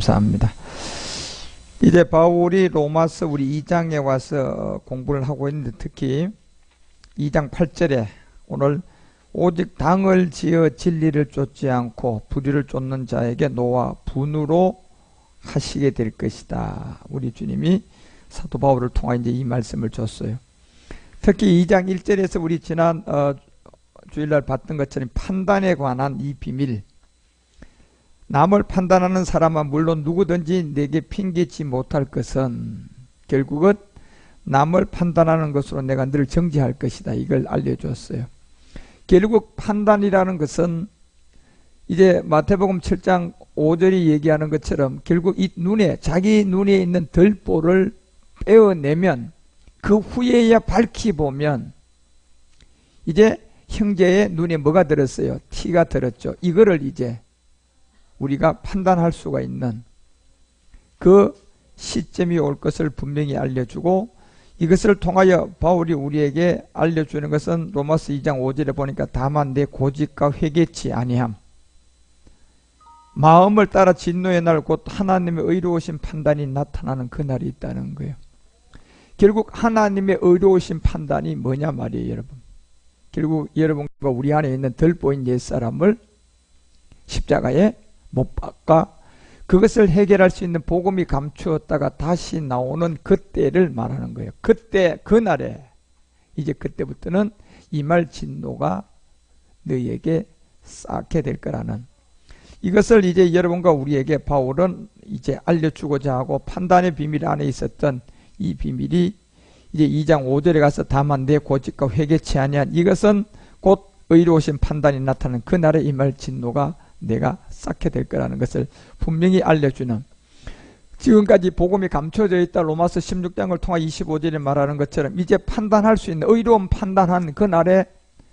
감사합니다. 이제 바울이 로마서 우리 2장에 와서 공부를 하고 있는데, 특히 2장 8절에 오늘 오직 당을 지어 진리를 쫓지 않고 불의를 쫓는 자에게 노와 분으로 하시게 될 것이다. 우리 주님이 사도 바울을 통해 이제 이 말씀을 줬어요. 특히 2장 1절에서 우리 지난 주일날 봤던 것처럼 판단에 관한 이 비밀, 남을 판단하는 사람은 물론 누구든지 내게 핑계치 못할 것은 결국은 남을 판단하는 것으로 내가 늘 정죄할 것이다. 이걸 알려주었어요. 결국 판단이라는 것은 이제 마태복음 7장 5절이 얘기하는 것처럼 결국 이 눈에, 자기 눈에 있는 들보를 빼어내면 그 후에야 밝히 보면 이제 형제의 눈에 뭐가 들었어요? 티가 들었죠. 이거를 이제 우리가 판단할 수가 있는 그 시점이 올 것을 분명히 알려주고, 이것을 통하여 바울이 우리에게 알려주는 것은 로마서 2장 5절에 보니까 다만 내 고집과 회개치 아니함, 마음을 따라 진노의 날 곧 하나님의 의로우신 판단이 나타나는 그날이 있다는 거예요. 결국 하나님의 의로우신 판단이 뭐냐 말이에요, 여러분. 결국 여러분과 우리 안에 있는 덜보인 옛사람을 십자가에 못 박아 그것을 해결할 수 있는 복음이 감추었다가 다시 나오는 그때를 말하는 거예요. 그때, 그날에 이제 그때부터는 이 말 진노가 너희에게 쌓게 될 거라는, 이것을 이제 여러분과 우리에게 바울은 이제 알려주고자 하고, 판단의 비밀 안에 있었던 이 비밀이 이제 2장 5절에 가서 다만 내 고집과 회개치 아니한, 이것은 곧 의로우신 판단이 나타나는 그날에 이 말 진노가 내가 쌓게 될 거라는 것을 분명히 알려주는, 지금까지 복음이 감춰져 있다 로마서 16장을 통해 25절에 말하는 것처럼 이제 판단할 수 있는, 의로운 판단한 그날에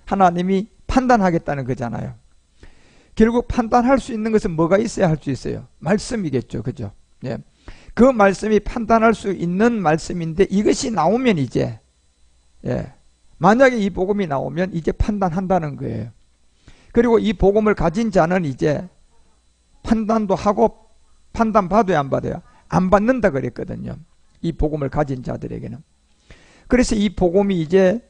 하나님이 판단하겠다는 거잖아요. 결국 판단할 수 있는 것은 뭐가 있어야 할 수 있어요? 말씀이겠죠. 그죠? 예. 그 말씀이 판단할 수 있는 말씀인데, 이것이 나오면 이제, 예, 만약에 이 복음이 나오면 이제 판단한다는 거예요. 그리고 이 복음을 가진 자는 이제 판단도 하고, 판단 받아야 안 받아요? 안 받는다 그랬거든요. 이 복음을 가진 자들에게는. 그래서 이 복음이 이제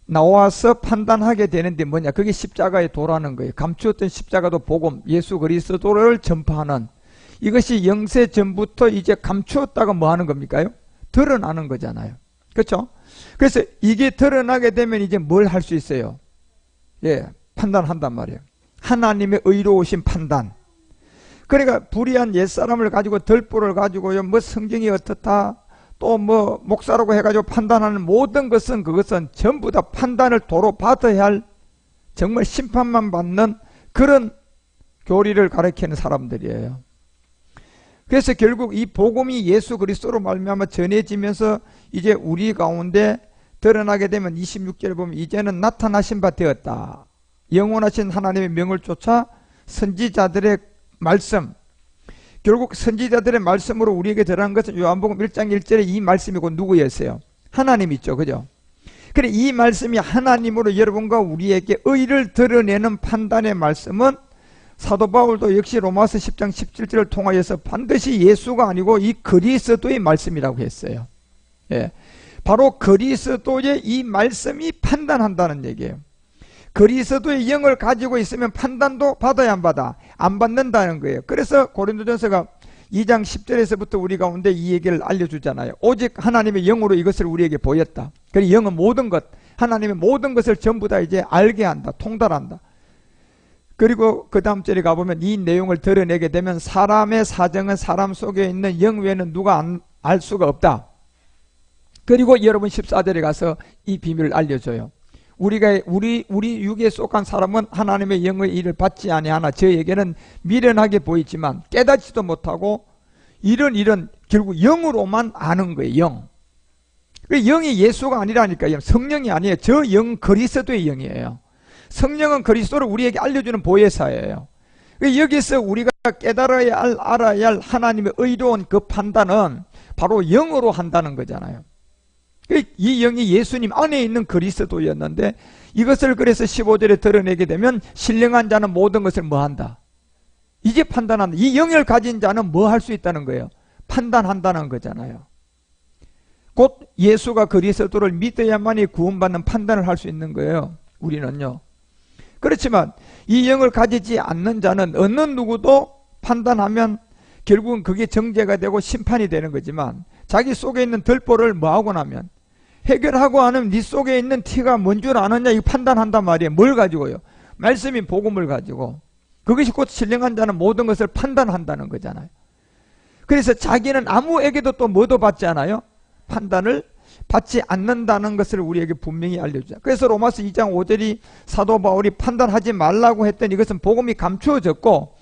나와서 판단하게 되는데 뭐냐? 그게 십자가의 도라는 거예요. 감추었던 십자가도 복음, 예수 그리스도를 전파하는, 이것이 영세 전부터 이제 감추었다가 뭐 하는 겁니까요? 드러나는 거잖아요. 그렇죠? 그래서 이게 드러나게 되면 이제 뭘 할 수 있어요? 예, 판단한단 말이에요. 하나님의 의로우신 판단. 그러니까 불의한 옛사람을 가지고, 덜보를 가지고요, 뭐 성경이 어떻다, 또 뭐 목사라고 해가지고 판단하는 모든 것은, 그것은 전부 다 판단을 도로 받아야 할, 정말 심판만 받는 그런 교리를 가르치는 사람들이에요. 그래서 결국 이 복음이 예수 그리스도로 말미암아 전해지면서 이제 우리 가운데 드러나게 되면 26절에 보면 이제는 나타나신 바 되었다. 영원하신 하나님의 명을 쫓아 선지자들의 말씀, 결국 선지자들의 말씀으로 우리에게 드러난 것은 요한복음 1장 1절에 이 말씀이고 누구였어요? 하나님 있죠. 그죠? 그래, 이 말씀이 하나님으로 여러분과 우리에게 의를 드러내는 판단의 말씀은 사도 바울도 역시 로마서 10장 17절을 통하여서 반드시 예수가 아니고 이 그리스도의 말씀이라고 했어요. 예, 바로 그리스도의 이 말씀이 판단한다는 얘기예요. 그리스도의 영을 가지고 있으면 판단도 받아야 안 받아? 안 받는다는 거예요. 그래서 고린도전서가 2장 10절에서부터 우리 가운데 이 얘기를 알려주잖아요. 오직 하나님의 영으로 이것을 우리에게 보였다. 그리고 영은 모든 것, 하나님의 모든 것을 전부 다 이제 알게 한다, 통달한다. 그리고 그 다음 절에 가보면 이 내용을 드러내게 되면 사람의 사정은 사람 속에 있는 영 외에는 누가 알 수가 없다. 그리고 여러분 14절에 가서 이 비밀을 알려줘요. 우리 육에 속한 사람은 하나님의 영의 일을 받지 아니하나 저에게는 미련하게 보이지만 깨닫지도 못하고 이런 결국 영으로만 아는 거예요. 영. 영이 예수가 아니라니까요. 성령이 아니에요. 저 영 그리스도의 영이에요. 성령은 그리스도를 우리에게 알려주는 보혜사예요. 여기서 우리가 깨달아야 할, 알아야 할 하나님의 의로운 그 판단은 바로 영으로 한다는 거잖아요. 이 영이 예수님 안에 있는 그리스도였는데, 이것을 그래서 15절에 드러내게 되면 신령한 자는 모든 것을 뭐 한다? 이제 판단한다. 이 영을 가진 자는 뭐 할 수 있다는 거예요? 판단한다는 거잖아요. 곧 예수가 그리스도를 믿어야만이 구원받는 판단을 할 수 있는 거예요. 우리는요. 그렇지만 이 영을 가지지 않는 자는 어느 누구도 판단하면 결국은 그게 정죄가 되고 심판이 되는 거지만, 자기 속에 있는 들보를 뭐하고 나면 해결하고 하면 네 속에 있는 티가 뭔 줄 아느냐, 이거 판단한단 말이에요. 뭘 가지고요? 말씀인 복음을 가지고. 그것이 곧 신령한 자는 모든 것을 판단한다는 거잖아요. 그래서 자기는 아무에게도 또 뭐도 받지 않아요? 판단을 받지 않는다는 것을 우리에게 분명히 알려주자. 그래서 로마서 2장 5절이 사도 바울이 판단하지 말라고 했더니 이것은 복음이 감추어졌고,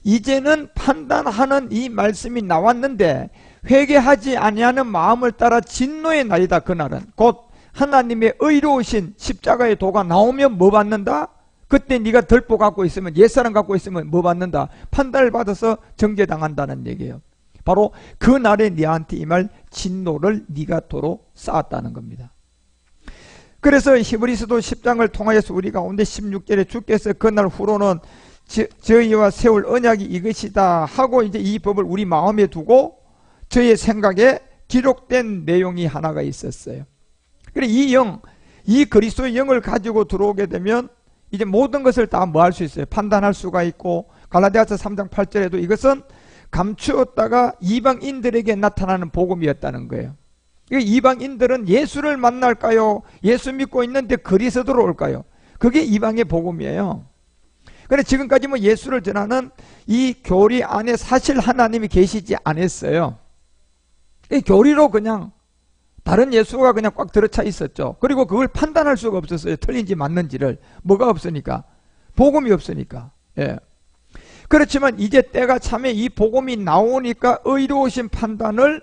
이제는 판단하는 이 말씀이 나왔는데 회개하지 아니하는 마음을 따라 진노의 날이다. 그날은 곧 하나님의 의로우신 십자가의 도가 나오면 뭐 받는다? 그때 네가 들보 갖고 있으면, 옛사람 갖고 있으면 뭐 받는다? 판단을 받아서 정죄당한다는 얘기예요. 바로 그 날에 네한테 임할 진노를 네가 도로 쌓았다는 겁니다. 그래서 히브리서도 10장을 통하여서 우리 가운데 16절에 주께서 그날 후로는 저희와 세울 언약이 이것이다 하고 이제 이 법을 우리 마음에 두고 저의 생각에 기록된 내용이 하나가 있었어요. 그래, 이 영, 이 그리스도의 영을 가지고 들어오게 되면 이제 모든 것을 다 뭐 할 수 있어요? 판단할 수가 있고, 갈라디아서 3장 8절에도 이것은 감추었다가 이방인들에게 나타나는 복음이었다는 거예요. 이방인들은 예수를 만날까요? 예수 믿고 있는데 그리스도로 올까요? 그게 이방의 복음이에요. 그래, 지금까지 뭐 예수를 전하는 이 교리 안에 사실 하나님이 계시지 않았어요. 이 교리로 그냥 다른 예수가 그냥 꽉 들어차 있었죠. 그리고 그걸 판단할 수가 없었어요. 틀린지 맞는지를. 뭐가 없으니까? 복음이 없으니까. 예. 그렇지만 이제 때가 참에 이 복음이 나오니까 의로우신 판단을,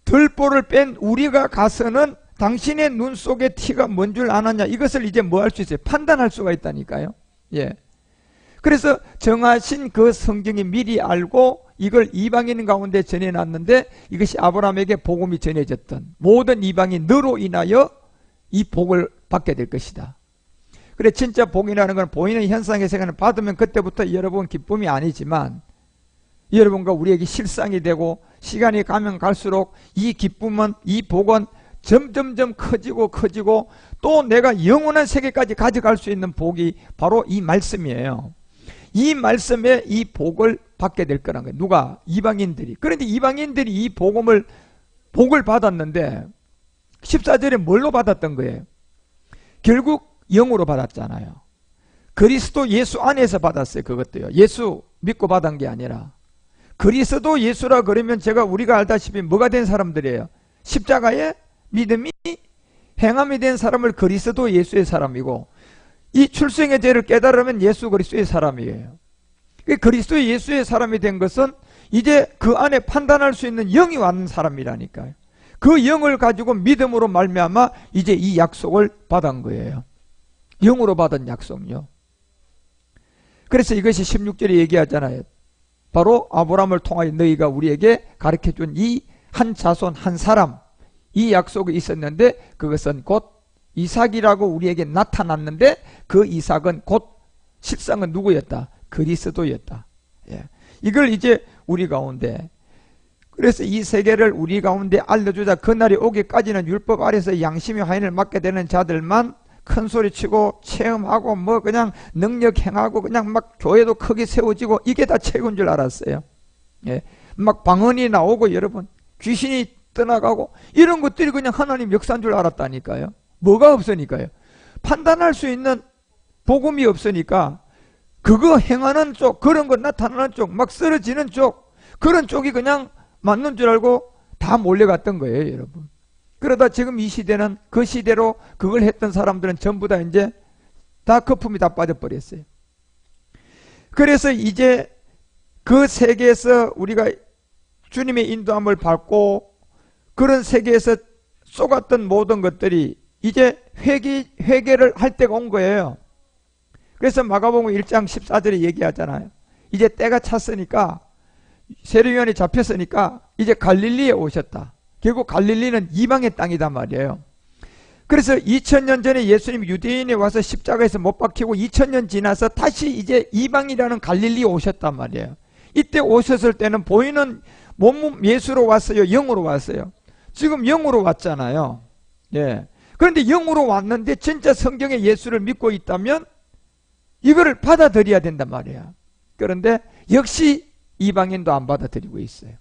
들보를 뺀 우리가 가서는 당신의 눈 속에 티가 뭔 줄 아느냐, 이것을 이제 뭐 할 수 있어요? 판단할 수가 있다니까요. 예. 그래서 정하신 그 성경이 미리 알고 이걸 이방인 가운데 전해놨는데, 이것이 아브라함에게 복음이 전해졌던 모든 이방인 너로 인하여 이 복을 받게 될 것이다. 그래, 진짜 복이라는 건 보이는 현상의 세계는 받으면 그때부터 여러분 기쁨이 아니지만 여러분과 우리에게 실상이 되고, 시간이 가면 갈수록 이 기쁨은, 이 복은 점점점 커지고 커지고 또 내가 영원한 세계까지 가져갈 수 있는 복이 바로 이 말씀이에요. 이 말씀에 이 복을 받게 될 거란 거예요. 누가? 이방인들이. 그런데 이방인들이 이 복을 받았는데 14절에 뭘로 받았던 거예요? 결국 영으로 받았잖아요. 그리스도 예수 안에서 받았어요. 그것도요. 예수 믿고 받은 게 아니라. 그리스도 예수라 그러면 우리가 알다시피 뭐가 된 사람들이에요? 십자가에 믿음이 행함이 된 사람을 그리스도 예수의 사람이고, 이 출생의 죄를 깨달으면 예수 그리스도의 사람이에요. 그리스도 예수의 사람이 된 것은 이제 그 안에 판단할 수 있는 영이 왔는 사람이라니까요. 그 영을 가지고 믿음으로 말미암아 이제 이 약속을 받은 거예요. 영으로 받은 약속요. 그래서 이것이 16절에 얘기하잖아요. 바로 아브라함을 통하여 너희가 우리에게 가르쳐준 이 한 자손 한 사람, 이 약속이 있었는데 그것은 곧 이삭이라고 우리에게 나타났는데, 그 이삭은 곧 실상은 누구였다? 그리스도였다. 예. 이걸 이제 우리 가운데, 그래서 이 세계를 우리 가운데 알려주자. 그날이 오기까지는 율법 아래서 양심의 하인을 맡게 되는 자들만 큰 소리 치고 체험하고 뭐 그냥 능력 행하고 그냥 막 교회도 크게 세워지고 이게 다 최고인 줄 알았어요. 예. 막 방언이 나오고 여러분 귀신이 떠나가고 이런 것들이 그냥 하나님 역사인 줄 알았다니까요. 뭐가 없으니까요? 판단할 수 있는 복음이 없으니까 그거 행하는 쪽, 그런 거 나타나는 쪽, 막 쓰러지는 쪽, 그런 쪽이 그냥 맞는 줄 알고 다 몰려갔던 거예요, 여러분. 그러다 지금 이 시대는 그 시대로 그걸 했던 사람들은 전부 다 이제 다 거품이 다 빠져버렸어요. 그래서 이제 그 세계에서 우리가 주님의 인도함을 받고 그런 세계에서 쏘갔던 모든 것들이 이제 회개를 할 때가 온 거예요. 그래서 마가복음 1장 14절에 얘기하잖아요. 이제 때가 찼으니까, 세례요한이 잡혔으니까 이제 갈릴리에 오셨다. 결국 갈릴리는 이방의 땅이단 말이에요. 그래서 2000년 전에 예수님이 유대인에 와서 십자가에서 못 박히고 2000년 지나서 다시 이제 이방이라는 갈릴리에 오셨단 말이에요. 이때 오셨을 때는 보이는 몸 예수로 왔어요? 영으로 왔어요? 지금 영으로 왔잖아요. 예. 그런데 영으로 왔는데 진짜 성경에 예수를 믿고 있다면 이거를 받아들여야 된단 말이야. 그런데 역시 이방인도 안 받아들이고 있어요.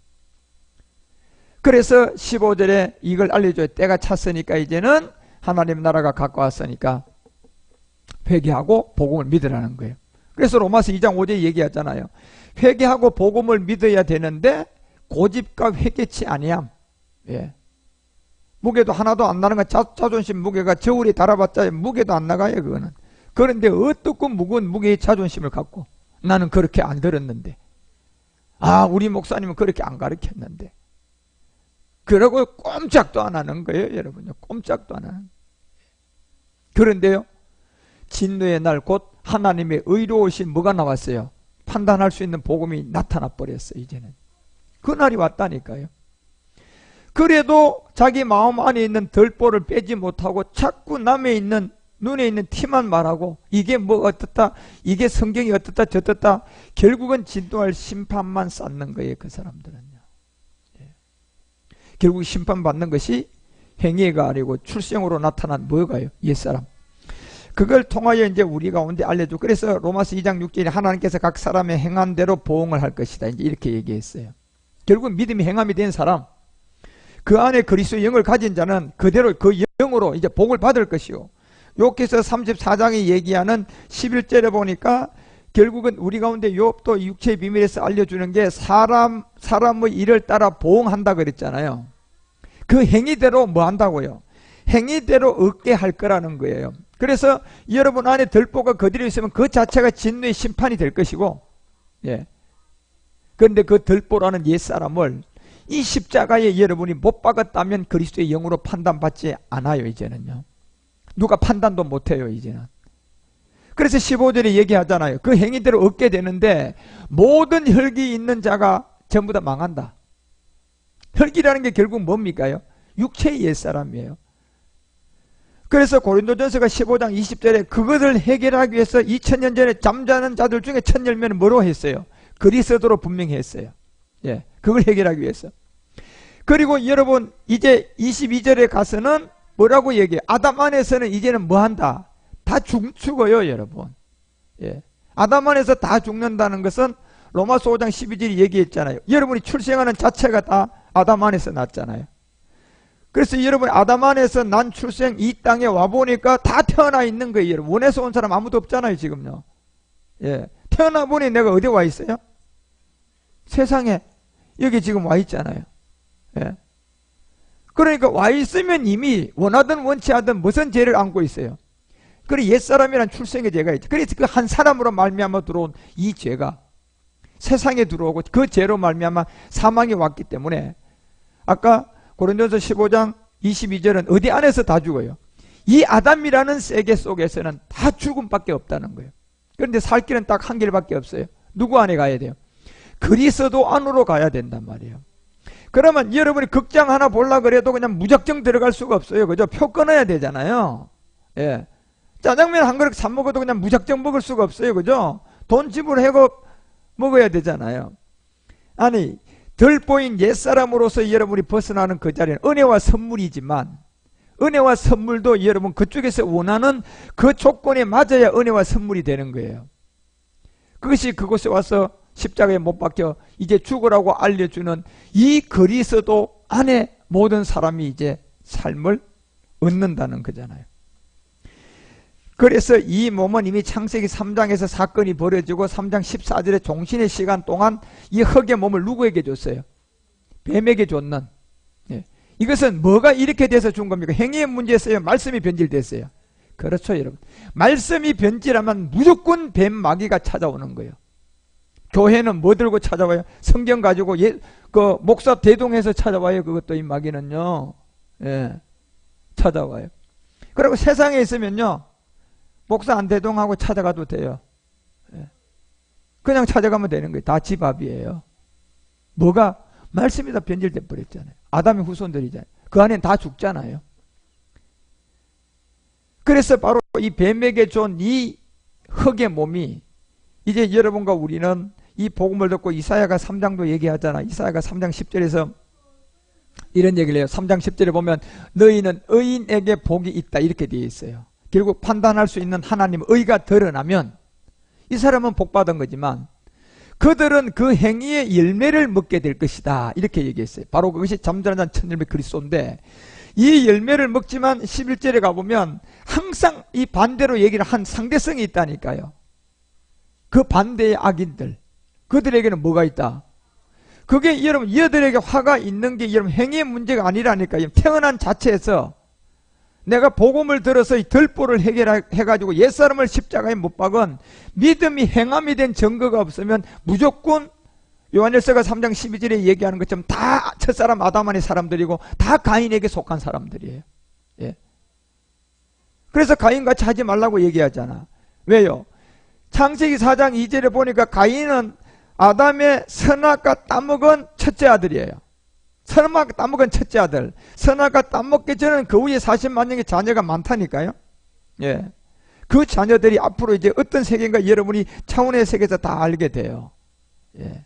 그래서 15절에 이걸 알려줘요. 때가 찼으니까 이제는 하나님 나라가 가까웠으니까 회개하고 복음을 믿으라는 거예요. 그래서 로마서 2장 5절에 얘기하잖아요. 회개하고 복음을 믿어야 되는데 고집과 회개치 아니함. 예. 무게도 하나도 안 나는 거. 자존심 무게가 저울에 달아봤자 무게도 안 나가요. 그거는. 그런데 어떻고 무거운 무게의 자존심을 갖고 나는 그렇게 안 들었는데, 아 우리 목사님은 그렇게 안 가르쳤는데, 그러고 꼼짝도 안 하는 거예요. 여러분요. 꼼짝도 안 하는. 그런데요, 진노의 날 곧 하나님의 의로우신 뭐가 나왔어요? 판단할 수 있는 복음이 나타나 버렸어요. 이제는 그날이 왔다니까요. 그래도 자기 마음 안에 있는 덜보를 빼지 못하고 자꾸 남의 있는 눈에 있는 티만 말하고 이게 뭐 어떻다, 이게 성경이 어떻다 저떻다, 결국은 진도할 심판만 쌓는 거예요. 그 사람들은요. 예. 결국 심판받는 것이 행위가 아니고 출생으로 나타난 뭐가요? 옛사람. 그걸 통하여 이제 우리 가운데 알려주고, 그래서 로마서 2장 6절에 하나님께서 각 사람의 행한 대로 보응을 할 것이다. 이제 이렇게 얘기했어요. 결국 믿음이 행함이 된 사람, 그 안에 그리스도의 영을 가진 자는 그대로 그 영으로 이제 복을 받을 것이요. 욥기서 34장이 얘기하는 11절에 보니까 결국은 우리 가운데 욥도 육체의 비밀에서 알려주는 게 사람의 일을 따라 보응한다 그랬잖아요. 그 행위대로 뭐 한다고요? 행위대로 얻게 할 거라는 거예요. 그래서 여러분 안에 덜보가 거들여 있으면 그 자체가 진노의 심판이 될 것이고, 예. 그런데 그 덜보라는 옛사람을 이 십자가에 여러분이 못 박았다면 그리스도의 영으로 판단받지 않아요. 이제는요. 누가 판단도 못해요. 이제는. 그래서 15절에 얘기하잖아요. 그 행위대로 얻게 되는데 모든 혈기 있는 자가 전부 다 망한다. 혈기라는 게 결국 뭡니까요? 육체의 옛사람이에요. 그래서 고린도전서가 15장 20절에 그것을 해결하기 위해서 2000년 전에 잠자는 자들 중에 첫 열매는 뭐로 했어요? 그리스도로 분명히 했어요. 예, 그걸 해결하기 위해서. 그리고 여러분 이제 22절에 가서는 뭐라고 얘기해요? 아담 안에서는 이제는 뭐 한다? 다 죽어요, 여러분. 예. 아담 안에서 다 죽는다는 것은 로마서 5장 12절이 얘기했잖아요. 여러분이 출생하는 자체가 다 아담 안에서 났잖아요. 그래서 여러분 아담 안에서 난 출생 이 땅에 와보니까 다 태어나 있는 거예요. 여러분. 원에서 온 사람 아무도 없잖아요, 지금요. 예. 태어나 보니 내가 어디 와 있어요? 세상에. 여기 지금 와 있잖아요. 예. 그러니까 와 있으면 이미 원하든 원치 않든 무슨 죄를 안고 있어요. 그리고 옛사람이란 출생의 죄가 있죠. 그래서 그 한 사람으로 말미암아 들어온 이 죄가 세상에 들어오고 그 죄로 말미암아 사망이 왔기 때문에 아까 고린도서 15장 22절은 어디 안에서 다 죽어요? 이 아담이라는 세계 속에서는 다 죽음밖에 없다는 거예요. 그런데 살 길은 딱 한 길밖에 없어요. 누구 안에 가야 돼요? 그리스도 안으로 가야 된단 말이에요. 그러면 여러분이 극장 하나 보려고 그래도 그냥 무작정 들어갈 수가 없어요. 그죠? 표 끊어야 되잖아요. 예. 짜장면 한 그릇 사 먹어도 그냥 무작정 먹을 수가 없어요. 그죠? 돈 지불하고 먹어야 되잖아요. 아니, 덜 보인 옛사람으로서 여러분이 벗어나는 그 자리는 은혜와 선물이지만 은혜와 선물도 여러분 그쪽에서 원하는 그 조건에 맞아야 은혜와 선물이 되는 거예요. 그것이 그곳에 와서 십자가에 못 박혀 이제 죽으라고 알려주는 이 그리스도 안에 모든 사람이 이제 삶을 얻는다는 거잖아요. 그래서 이 몸은 이미 창세기 3장에서 사건이 벌어지고 3장 14절에 종신의 시간 동안 이 흙의 몸을 누구에게 줬어요? 뱀에게 줬는. 예. 이것은 뭐가 이렇게 돼서 준 겁니까? 행위의 문제였어요? 말씀이 변질됐어요? 그렇죠, 여러분. 말씀이 변질하면 무조건 뱀 마귀가 찾아오는 거예요. 교회는 뭐 들고 찾아와요? 성경 가지고 그 목사 대동해서 찾아와요. 그것도 이 마귀는요. 예. 찾아와요. 그리고 세상에 있으면요. 목사 안 대동하고 찾아가도 돼요. 예. 그냥 찾아가면 되는 거예요. 다 집 앞이에요. 뭐가? 말씀이 다 변질돼 버렸잖아요. 아담의 후손들이잖아요. 그 안엔 다 죽잖아요. 그래서 바로 이 뱀에게 준 이 흙의 몸이 이제 여러분과 우리는 이 복음을 듣고 이사야가 3장도 얘기하잖아. 이사야가 3장 10절에서 이런 얘기를 해요. 3장 10절에 보면 너희는 의인에게 복이 있다 이렇게 되어 있어요. 결국 판단할 수 있는 하나님의 의가 드러나면 이 사람은 복받은 거지만 그들은 그 행위의 열매를 먹게 될 것이다 이렇게 얘기했어요. 바로 그것이 잠자는 자 천일백 그리스도인데 이 열매를 먹지만 11절에 가보면 항상 이 반대로 얘기를 한 상대성이 있다니까요. 그 반대의 악인들 그들에게는 뭐가 있다? 그게 여러분 얘들에게 화가 있는 게 여러분 행위의 문제가 아니라니까요. 태어난 자체에서 내가 복음을 들어서 이 덜보를 해결해가지고 옛사람을 십자가에 못 박은 믿음이 행함이 된 증거가 없으면 무조건 요한일서가 3장 12절에 얘기하는 것처럼 다 첫사람 아담 안의 사람들이고 다 가인에게 속한 사람들이에요. 예. 그래서 가인같이 하지 말라고 얘기하잖아. 왜요? 창세기 4장 2절에 보니까 가인은 아담의 선악과 따먹은 첫째 아들이에요. 선악과 따먹은 첫째 아들. 선악과 따먹기 전에는 그 후에 40만 명의 자녀가 많다니까요. 예. 그 자녀들이 앞으로 이제 어떤 세계인가 여러분이 차원의 세계에서 다 알게 돼요. 예.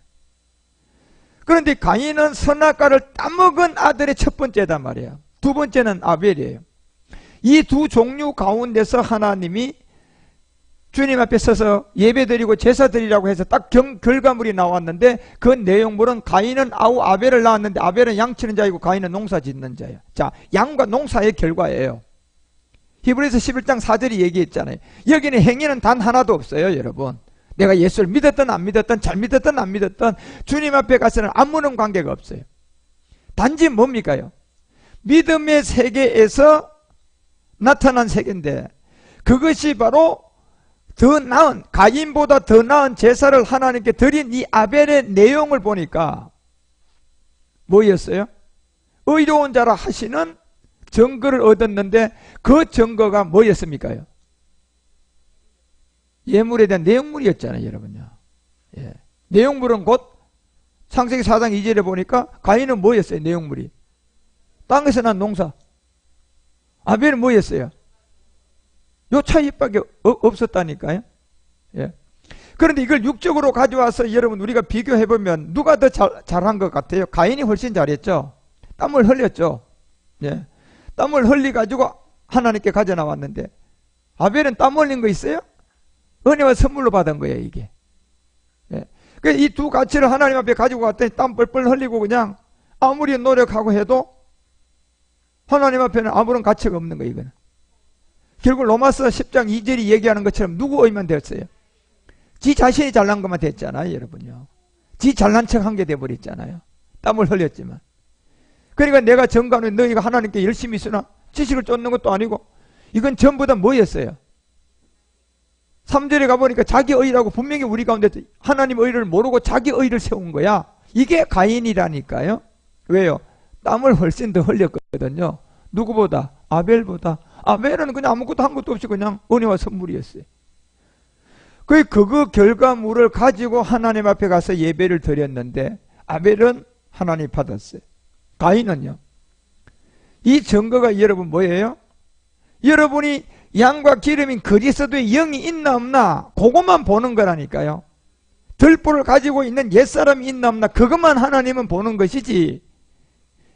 그런데 가인은 선악과를 따먹은 아들의 첫 번째단 말이에요. 두 번째는 아벨이에요. 이 두 종류 가운데서 하나님이 주님 앞에 서서 예배드리고 제사드리라고 해서 딱 결과물이 나왔는데 그 내용물은 가인은 아우 아벨을 낳았는데 아벨은 양치는 자이고 가인은 농사 짓는 자예요. 자, 양과 농사의 결과예요. 히브리서 11장 4절이 얘기했잖아요. 여기는 행위는 단 하나도 없어요, 여러분. 내가 예수를 믿었든 안 믿었든 잘 믿었든 안 믿었든 주님 앞에 가서는 아무런 관계가 없어요. 단지 뭡니까요? 믿음의 세계에서 나타난 세계인데 그것이 바로 더 나은 가인보다 더 나은 제사를 하나님께 드린 이 아벨의 내용을 보니까 뭐였어요? 의로운 자라 하시는 증거를 얻었는데 그 증거가 뭐였습니까요? 예물에 대한 내용물이었잖아요, 여러분요. 예. 내용물은 곧 창세기 4장 2절에 보니까 가인은 뭐였어요? 내용물이 땅에서 난 농사. 아벨은 뭐였어요? 요 차이밖에 없었다니까요. 예. 그런데 이걸 육적으로 가져와서 여러분 우리가 비교해보면 누가 더 잘한 것 같아요? 가인이 훨씬 잘했죠. 땀을 흘렸죠. 예. 땀을 흘려가지고 하나님께 가져나왔는데 아벨은 땀 흘린 거 있어요? 은혜와 선물로 받은 거예요, 이게. 예. 이 두 가치를 하나님 앞에 가지고 갔더니 땀 뻘뻘 흘리고 그냥 아무리 노력하고 해도 하나님 앞에는 아무런 가치가 없는 거예요, 이거는. 결국 로마서 10장 2절이 얘기하는 것처럼 누구 의만 되었어요? 지 자신이 잘난 것만 됐잖아요, 여러분요. 지 잘난 척 한 게 돼버렸잖아요. 땀을 흘렸지만. 그러니까 내가 정가는 너희가 하나님께 열심히 있으나 지식을 쫓는 것도 아니고 이건 전부 다 뭐였어요? 3절에 가보니까 자기 의라고 분명히 우리 가운데 하나님 의를 모르고 자기 의를 세운 거야. 이게 가인이라니까요. 왜요? 땀을 훨씬 더 흘렸거든요. 누구보다? 아벨보다. 아벨은 그냥 아무것도 한 것도 없이 그냥 은혜와 선물이었어요. 그 결과물을 가지고 하나님 앞에 가서 예배를 드렸는데 아벨은 하나님 받았어요. 가인은요? 이 증거가 여러분 뭐예요? 여러분이 양과 기름인 그리스도의 영이 있나 없나 그것만 보는 거라니까요. 들보를 가지고 있는 옛사람이 있나 없나 그것만 하나님은 보는 것이지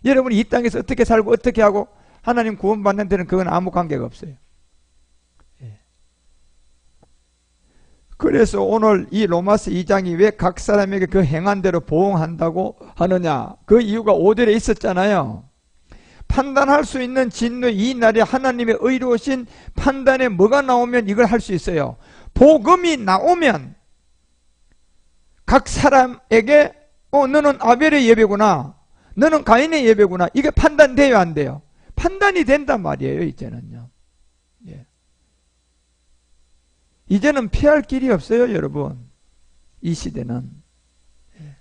여러분이 이 땅에서 어떻게 살고 어떻게 하고 하나님 구원받는 데는 그건 아무 관계가 없어요. 그래서 오늘 이 로마서 2장이 왜 각 사람에게 그 행한 대로 보응한다고 하느냐, 그 이유가 5절에 있었잖아요. 판단할 수 있는 진노 이 날에 하나님의 의로우신 판단에 뭐가 나오면 이걸 할 수 있어요. 복음이 나오면 각 사람에게 너는 아벨의 예배구나, 너는 가인의 예배구나, 이게 판단돼요 안 돼요? 판단이 된단 말이에요. 이제는요. 예. 이제는 피할 길이 없어요, 여러분. 이 시대는. 예.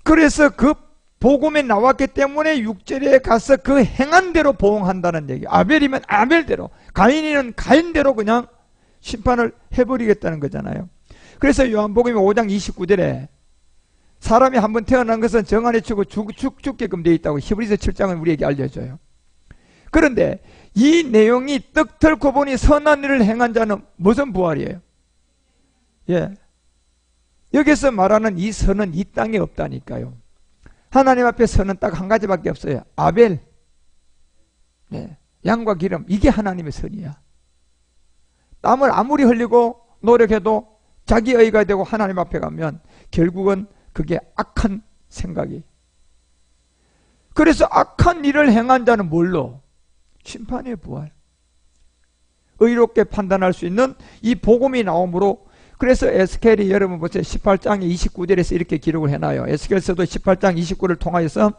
그래서 그 복음에 나왔기 때문에 6절에 가서 그 행한 대로 보응한다는 얘기. 아벨이면 아벨대로, 가인이면 가인대로 그냥 심판을 해버리겠다는 거잖아요. 그래서 요한복음 5장 29절에 사람이 한번 태어난 것은 정 안에 치고 죽게끔 되어 있다고 히브리서 7장은 우리에게 알려줘요. 그런데 이 내용이 떡 털고 보니 선한 일을 행한 자는 무슨 부활이에요? 예. 여기서 말하는 이 선은 이 땅에 없다니까요. 하나님 앞에 선은 딱 한 가지밖에 없어요. 아벨. 네. 양과 기름. 이게 하나님의 선이야. 땀을 아무리 흘리고 노력해도 자기 의가 되고 하나님 앞에 가면 결국은 그게 악한 생각이. 그래서 악한 일을 행한 자는 뭘로? 심판의 부활. 의롭게 판단할 수 있는 이 복음이 나오므로, 그래서 에스겔이 여러분 보세요. 18장 29절에서 이렇게 기록을 해놔요. 에스겔서도 18장 29를 통하여서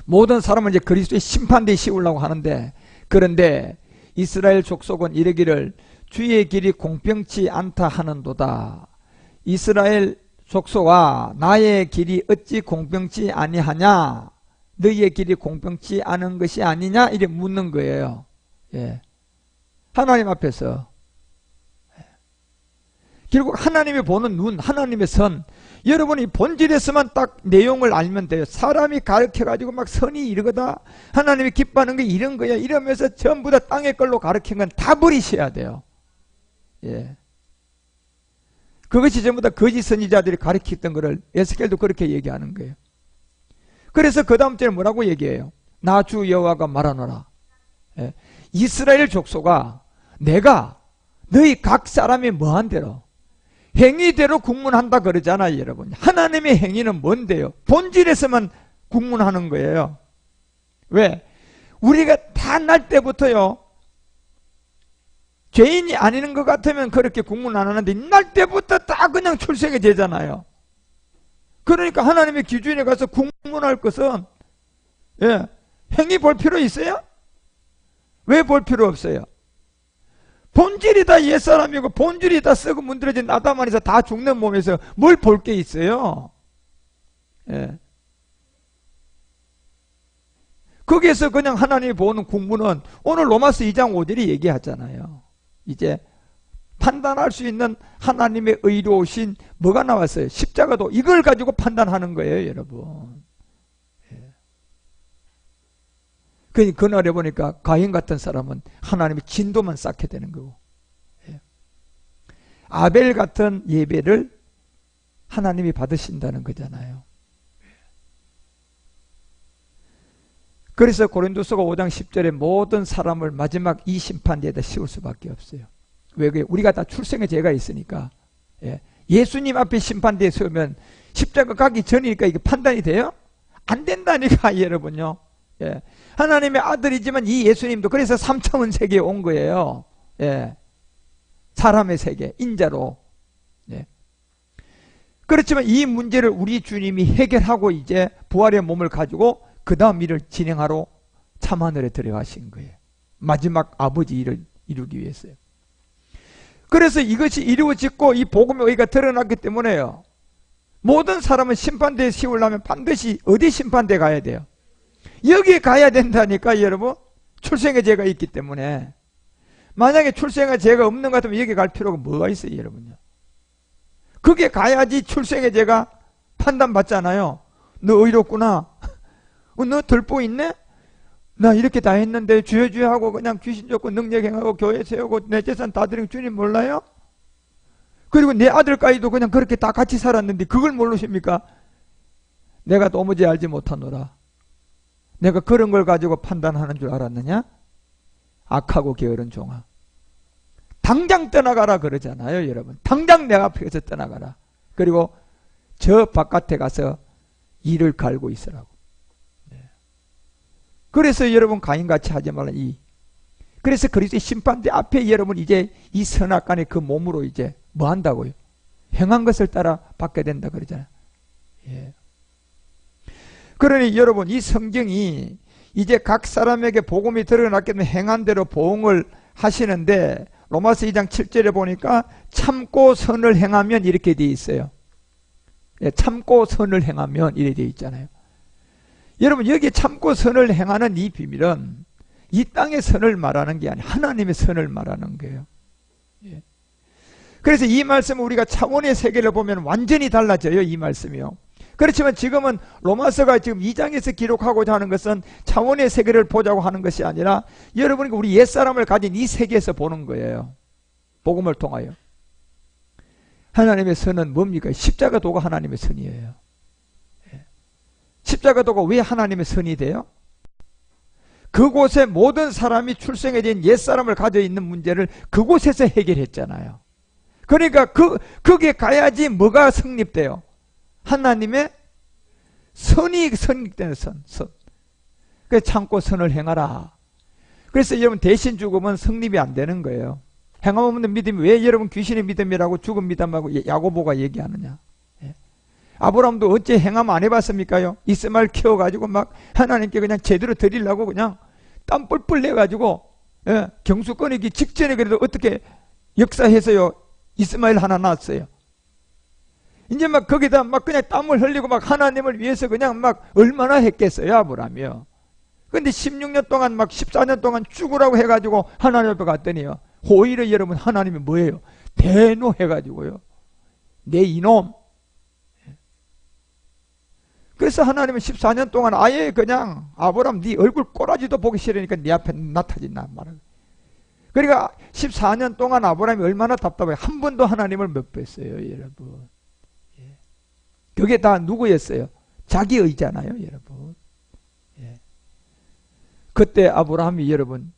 모든 사람은 이제 그리스도의 심판대에 씌우려고 하는데, 그런데 이스라엘 족속은 이르기를 주의 길이 공평치 않다 하는도다. 이스라엘 족속아, 나의 길이 어찌 공평치 아니하냐? 너희의 길이 공평치 않은 것이 아니냐? 이렇게 묻는 거예요. 예. 하나님 앞에서. 결국 하나님이 보는 눈, 하나님의 선, 여러분이 본질에서만 딱 내용을 알면 돼요. 사람이 가르쳐가지고 막 선이 이러거다, 하나님이 기뻐하는 게 이런 거야, 이러면서 전부 다 땅의 걸로 가르친 건 다 버리셔야 돼요. 예. 그것이 전부 다 거짓 선지자들이 가르쳤던 거를 에스겔도 그렇게 얘기하는 거예요. 그래서 그 다음 절에 뭐라고 얘기해요? 나 주 여호와가 말하노라. 예. 이스라엘 족속아, 내가 너희 각 사람이 뭐한 대로 행위대로 국문한다 그러잖아요. 여러분, 하나님의 행위는 뭔데요? 본질에서만 국문하는 거예요. 왜? 우리가 다 날 때부터요, 죄인이 아닌 것 같으면 그렇게 국문 안 하는데 날 때부터 다 그냥 출생이 되잖아요. 그러니까 하나님의 기준에 가서 국문할 것은, 예, 행위 볼 필요 있어요? 왜 볼 필요 없어요? 본질이 다 옛사람이고 본질이 다 썩어 문드러진 아담 안에서 다 죽는 몸에서 뭘 볼 게 있어요? 예. 거기에서 그냥 하나님이 보는 국문은 오늘 로마서 2장 5절이 얘기하잖아요. 이제 판단할 수 있는 하나님의 의로우신 뭐가 나왔어요? 십자가도. 이걸 가지고 판단하는 거예요, 여러분. 예. 그날에 보니까 가인 같은 사람은 하나님의 진도만 쌓게 되는 거고, 예. 아벨 같은 예배를 하나님이 받으신다는 거잖아요. 그래서 고린도서가 5장 10절에 모든 사람을 마지막 이 심판대에다 씌울 수밖에 없어요. 왜 그래요? 우리가 다 출생의 죄가 있으니까. 예. 예수님 앞에 심판대에 서면 십자가 가기 전이니까 이게 판단이 돼요? 안 된다니까, 여러분요. 예. 하나님의 아들이지만 이 예수님도 그래서 3차원 세계에 온 거예요. 예. 사람의 세계, 인자로. 예. 그렇지만 이 문제를 우리 주님이 해결하고 이제 부활의 몸을 가지고 그 다음 일을 진행하러 참하늘에 들어가신 거예요. 마지막 아버지 일을 이루기 위해서요. 그래서 이것이 이루어졌고 이 복음의 의가 드러났기 때문에요, 모든 사람은 심판대에 씌우려면 반드시 어디 심판대에 가야 돼요? 여기에 가야 된다니까, 여러분. 출생의 죄가 있기 때문에. 만약에 출생의 죄가 없는 것 같으면 여기 갈 필요가 뭐가 있어요, 여러분요? 그게 가야지 출생의 죄가 판단받잖아요. 너 의롭구나. 너 들보 있네? 나 이렇게 다 했는데 주여 하고 그냥 귀신 쫓고 능력 행하고 교회 세우고 내 재산 다 드린 주님 몰라요? 그리고 내 아들까지도 그냥 그렇게 다 같이 살았는데 그걸 모르십니까? 내가 도무지 알지 못하노라. 내가 그런 걸 가지고 판단하는 줄 알았느냐? 악하고 게으른 종아. 당장 떠나가라 그러잖아요, 여러분. 당장 내 앞에서 떠나가라. 그리고 저 바깥에 가서 이를 갈고 있으라고. 그래서 여러분 가인같이 하지 말라. 그래서 그리스도의 심판대 앞에 여러분 이제 이 선악간의 그 몸으로 이제 뭐 한다고요? 행한 것을 따라 받게 된다 그러잖아요. 예. 그러니 여러분 이 성경이 이제 각 사람에게 복음이 드러났기 때문에 행한 대로 보응을 하시는데, 로마서 2장 7절에 보니까 참고 선을 행하면 이렇게 되어 있어요. 예, 참고 선을 행하면 이렇게 되어 있잖아요. 여러분 여기 참고 선을 행하는 이 비밀은 이 땅의 선을 말하는 게 아니라 하나님의 선을 말하는 거예요. 예. 그래서 이 말씀은 우리가 차원의 세계를 보면 완전히 달라져요. 이 말씀이요. 그렇지만 지금은 로마서가 지금 2장에서 기록하고자 하는 것은 차원의 세계를 보자고 하는 것이 아니라 여러분이 우리 옛사람을 가진 이 세계에서 보는 거예요. 복음을 통하여. 하나님의 선은 뭡니까? 십자가 도가 하나님의 선이에요. 십자가 도가 왜 하나님의 선이 돼요? 그곳에 모든 사람이 출생에 된 옛사람을 가져 있는 문제를 그곳에서 해결했잖아요. 그러니까 거기에 가야지 뭐가 성립돼요? 하나님의 선이 성립되는 선. 그래서 참고 선을 행하라. 그래서 여러분 대신 죽으면 성립이 안 되는 거예요. 행함 없는 믿음이 왜 여러분 귀신의 믿음이라고 죽은 믿음하고 야고보가 얘기하느냐. 아브라함도 어째 행함 안 해봤습니까요? 이스마엘 키워가지고 막 하나님께 그냥 제대로 드리려고 그냥 땀 뿔뿔 내가지고 경수 꺼내기 직전에 그래도 어떻게 역사해서요 이스마엘 하나 낳았어요. 이제 막 거기다 막 그냥 땀을 흘리고 막 하나님을 위해서 그냥 막 얼마나 했겠어요 아브라함이요. 근데 16년 동안 막 14년 동안 죽으라고 해가지고 하나님 앞에 갔더니요 오히려 여러분 하나님이 뭐예요? 대노해가지고요 내 이놈. 그래서 하나님은 14년 동안 아예 그냥 아브라함 네 얼굴 꼬라지도 보기 싫으니까 네 앞에 나타진다 말을. 그러니까 14년 동안 아브라함이 얼마나 답답해요. 한 번도 하나님을 못 뵀어요 여러분. 그게 다 누구였어요? 자기 의잖아요 여러분. 그때 아브라함이 여러분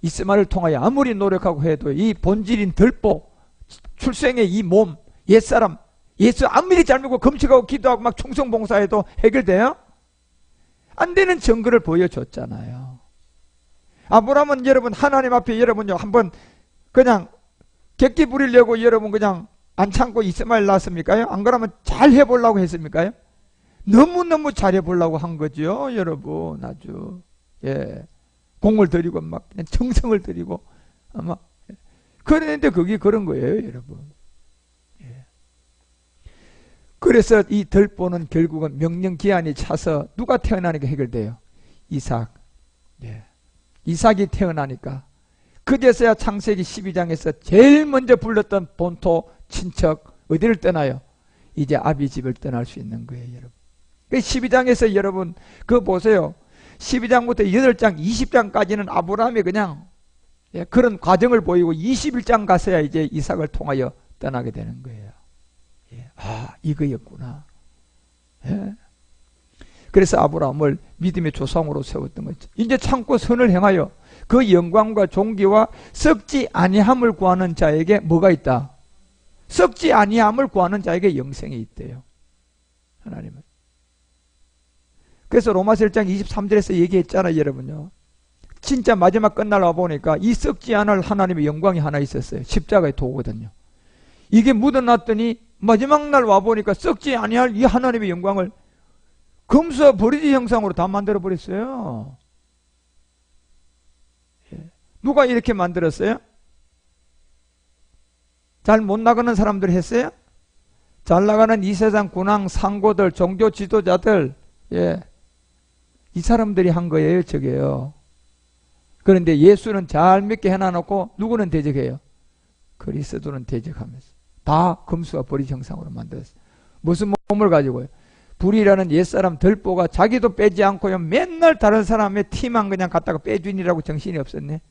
이스마엘을 통하여 아무리 노력하고 해도 이 본질인 들보 출생의 이 몸 옛사람 예수 아무리 잘 믿고 금식하고 기도하고 막 충성봉사해도 해결돼요? 안 되는 증거를 보여줬잖아요. 아브라함은 여러분 하나님 앞에 여러분요 한번 그냥 객기 부리려고 여러분 그냥 안 참고 이스마엘 낳았습니까요? 안 그러면 잘 해보려고 했습니까요? 너무너무 잘 해보려고 한 거죠 여러분. 아주 공을 들이고 막 그냥 정성을 들이고 아마 그랬는데 그게 그런 거예요 여러분. 그래서 이 들보는 결국은 명령기한이 차서 누가 태어나니까 해결돼요? 이삭. 이삭이 태어나니까 그제서야 창세기 12장에서 제일 먼저 불렀던 본토 친척 어디를 떠나요? 이제 아비 집을 떠날 수 있는 거예요 여러분. 12장에서 여러분 그거 보세요. 12장부터 8장 20장까지는 아브라함이 그냥 그런 과정을 보이고 21장 가서야 이제 이삭을 통하여 떠나게 되는 거예요. 아 이거였구나. 그래서 아브라함을 믿음의 조상으로 세웠던 거죠. 이제 참고 선을 행하여 그 영광과 존귀와 썩지 아니함을 구하는 자에게 뭐가 있다? 썩지 아니함을 구하는 자에게 영생이 있대요 하나님은. 그래서 로마서 1장 23절에서 얘기했잖아요 여러분요. 진짜 마지막 끝날 와보니까 이 썩지 않을 하나님의 영광이 하나 있었어요. 십자가의 도거든요. 이게 묻어놨더니 마지막 날 와보니까 썩지 아니할 이 하나님의 영광을 금수와 버리지 형상으로 다 만들어 버렸어요. 누가 이렇게 만들었어요? 잘 못 나가는 사람들 했어요? 잘 나가는 이 세상 군왕 상고들 종교 지도자들 이 사람들이 한 거예요 저게요. 그런데 예수는 잘 믿게 해놔놓고 누구는 대적해요? 그리스도는 대적하면서 다 금수와 버리지 형상으로 만들었어요. 무슨 몸을 가지고요? 불이라는 옛사람 들보가 자기도 빼지 않고요 맨날 다른 사람의 티만 그냥 갖다가 빼주니라고 정신이 없었네.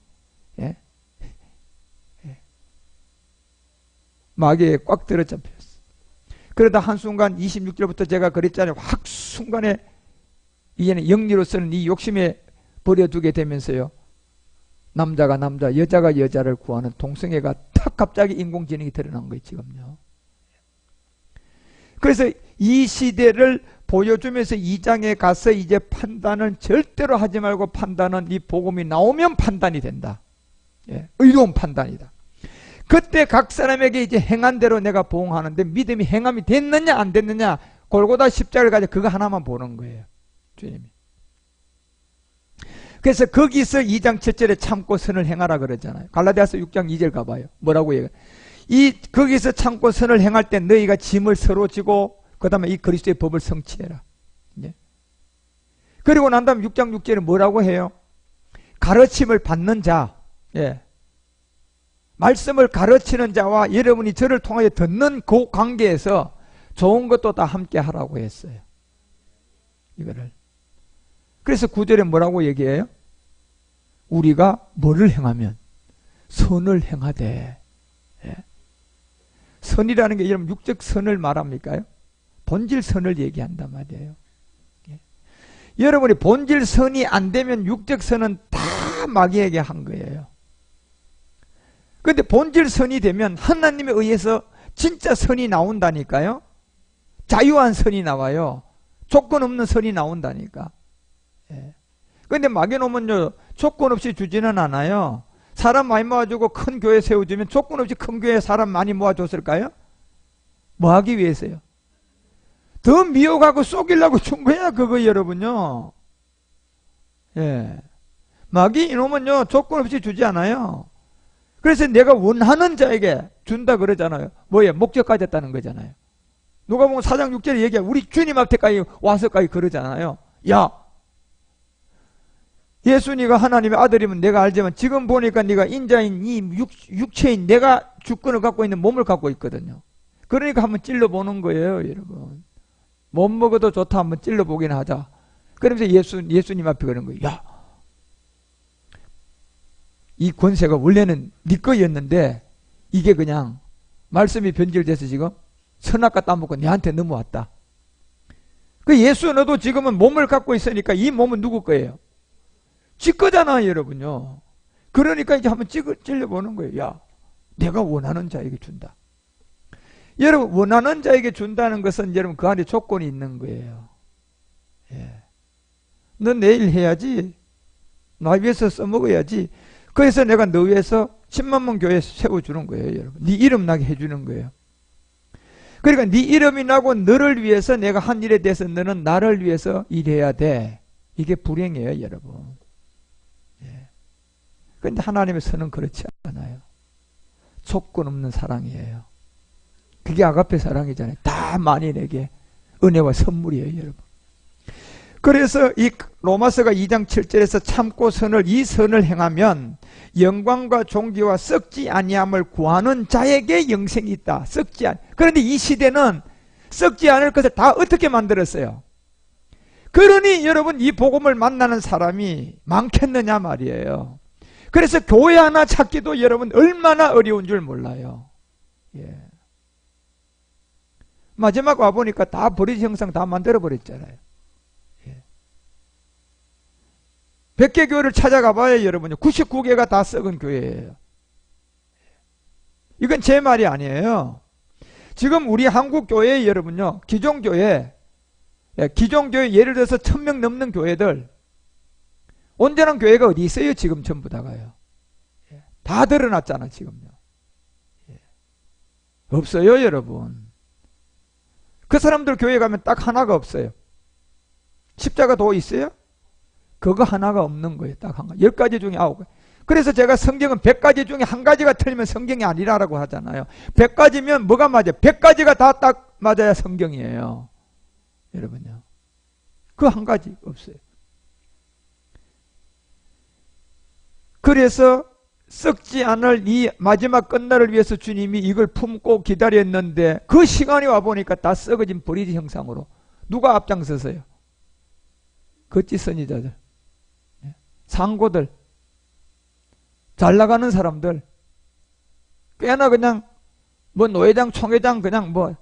마귀에 꽉 들어잡혔어. 그러다 한순간 26절부터 제가 그랬잖아요. 확 순간에 이제는 영리로서는 이 욕심에 버려두게 되면서요 남자가 남자 여자가 여자를 구하는 동성애가 탁 갑자기 인공지능이 드러난 거예요 지금요. 그래서 이 시대를 보여주면서 2장에 가서 이제 판단은 절대로 하지 말고 판단은 이 복음이 나오면 판단이 된다. 의로운 판단이다. 그때 각 사람에게 이제 행한 대로 내가 보응하는데 믿음이 행함이 됐느냐 안 됐느냐 골고다 십자가를 가지고 그거 하나만 보는 거예요 주님이. 그래서 거기서 2장 7절에 참고 선을 행하라 그러잖아요. 갈라디아서 6장 2절 가봐요. 뭐라고 얘기해요? 거기서 참고 선을 행할 때 너희가 짐을 서로 지고 그 다음에 이 그리스도의 법을 성취해라. 그리고 난 다음 6장 6절에 뭐라고 해요? 가르침을 받는 자, 말씀을 가르치는 자와 여러분이 저를 통하여 듣는 그 관계에서 좋은 것도 다 함께 하라고 했어요. 이거를. 그래서 9절에 뭐라고 얘기해요? 우리가 뭐를 행하면? 선을 행하되. 예. 선이라는 게 여러분 육적 선을 말합니까요? 본질 선을 얘기한단 말이에요. 예. 여러분이 본질 선이 안 되면 육적 선은 다 마귀에게 한 거예요. 그런데 본질 선이 되면 하나님에 의해서 진짜 선이 나온다니까요. 자유한 선이 나와요. 조건 없는 선이 나온다니까. 예. 그런데 마귀놈은요, 조건 없이 주지는 않아요. 사람 많이 모아주고 큰 교회 세워주면 조건 없이 큰 교회에 사람 많이 모아줬을까요? 뭐 하기 위해서요? 더 미혹하고 속이려고 준 거야, 그거 여러분요. 예. 마귀 이놈은요, 조건 없이 주지 않아요. 그래서 내가 원하는 자에게 준다 그러잖아요. 뭐예요? 목적 가졌다는 거잖아요. 누가 보면 4장 6절에 얘기해. 우리 주님 앞에까지 와서까지 그러잖아요. 야, 예수 네가 하나님의 아들이면 내가 알지만 지금 보니까 네가 인자인 이 육체인 내가 주권을 갖고 있는 몸을 갖고 있거든요. 그러니까 한번 찔러보는 거예요, 여러분. 못 먹어도 좋다 한번 찔러보긴 하자. 그러면서 예수님 앞에 그런 거예요. 야, 이 권세가 원래는 네 거였는데 이게 그냥 말씀이 변질돼서 지금 선악과 따먹고 내한테 넘어왔다. 그 예수 너도 지금은 몸을 갖고 있으니까 이 몸은 누구 거예요? 지 거잖아, 여러분요. 그러니까 이제 한번 찔러보는 거예요. 야, 내가 원하는 자에게 준다. 여러분, 원하는 자에게 준다는 것은 여러분 그 안에 조건이 있는 거예요. 예. 너 내일 해야지. 나 위해서 써먹어야지. 그래서 내가 너 위해서 10만 명 교회 세워주는 거예요, 여러분. 네 이름 나게 해주는 거예요. 그러니까 네 이름이 나고 너를 위해서 내가 한 일에 대해서 너는 나를 위해서 일해야 돼. 이게 불행이에요, 여러분. 예. 그런데 하나님의 선은 그렇지 않아요. 조건 없는 사랑이에요. 그게 아가페 사랑이잖아요. 다 만인에게 은혜와 선물이에요, 여러분. 그래서 이 로마서가 2장 7절에서 참고 이 선을 행하면 영광과 존귀와 썩지 아니함을 구하는 자에게 영생이 있다. 그런데 이 시대는 썩지 않을 것을 다 어떻게 만들었어요? 그러니 여러분 이 복음을 만나는 사람이 많겠느냐 말이에요. 그래서 교회 하나 찾기도 여러분 얼마나 어려운 줄 몰라요. 예. 마지막 와보니까 다 버리지 형상 다 만들어버렸잖아요. 100개 교회를 찾아가 봐요, 여러분요. 99개가 다 썩은 교회예요. 이건 제 말이 아니에요. 지금 우리 한국 교회에 여러분요, 기존 교회 예를 들어서 1000명 넘는 교회들, 온전한 교회가 어디 있어요, 지금 전부 다가요. 다 드러났잖아, 지금요. 없어요, 여러분. 그 사람들 교회 가면 딱 하나가 없어요. 십자가 도 있어요? 그거 하나가 없는 거예요. 딱 한 가지. 10가지 중에 9가지. 그래서 제가 성경은 100가지 중에 한 가지가 틀리면 성경이 아니라고 하잖아요. 100가지면 뭐가 맞아요? 100가지가 다 딱 맞아야 성경이에요. 여러분요. 그 한 가지 없어요. 그래서 썩지 않을 이 마지막 끝날을 위해서 주님이 이걸 품고 기다렸는데 그 시간이 와보니까 다 썩어진 버리지 형상으로. 누가 앞장서서요? 거짓 선지자들, 상고들, 잘 나가는 사람들, 꽤나 그냥 뭐 노회장, 총회장 그냥 뭐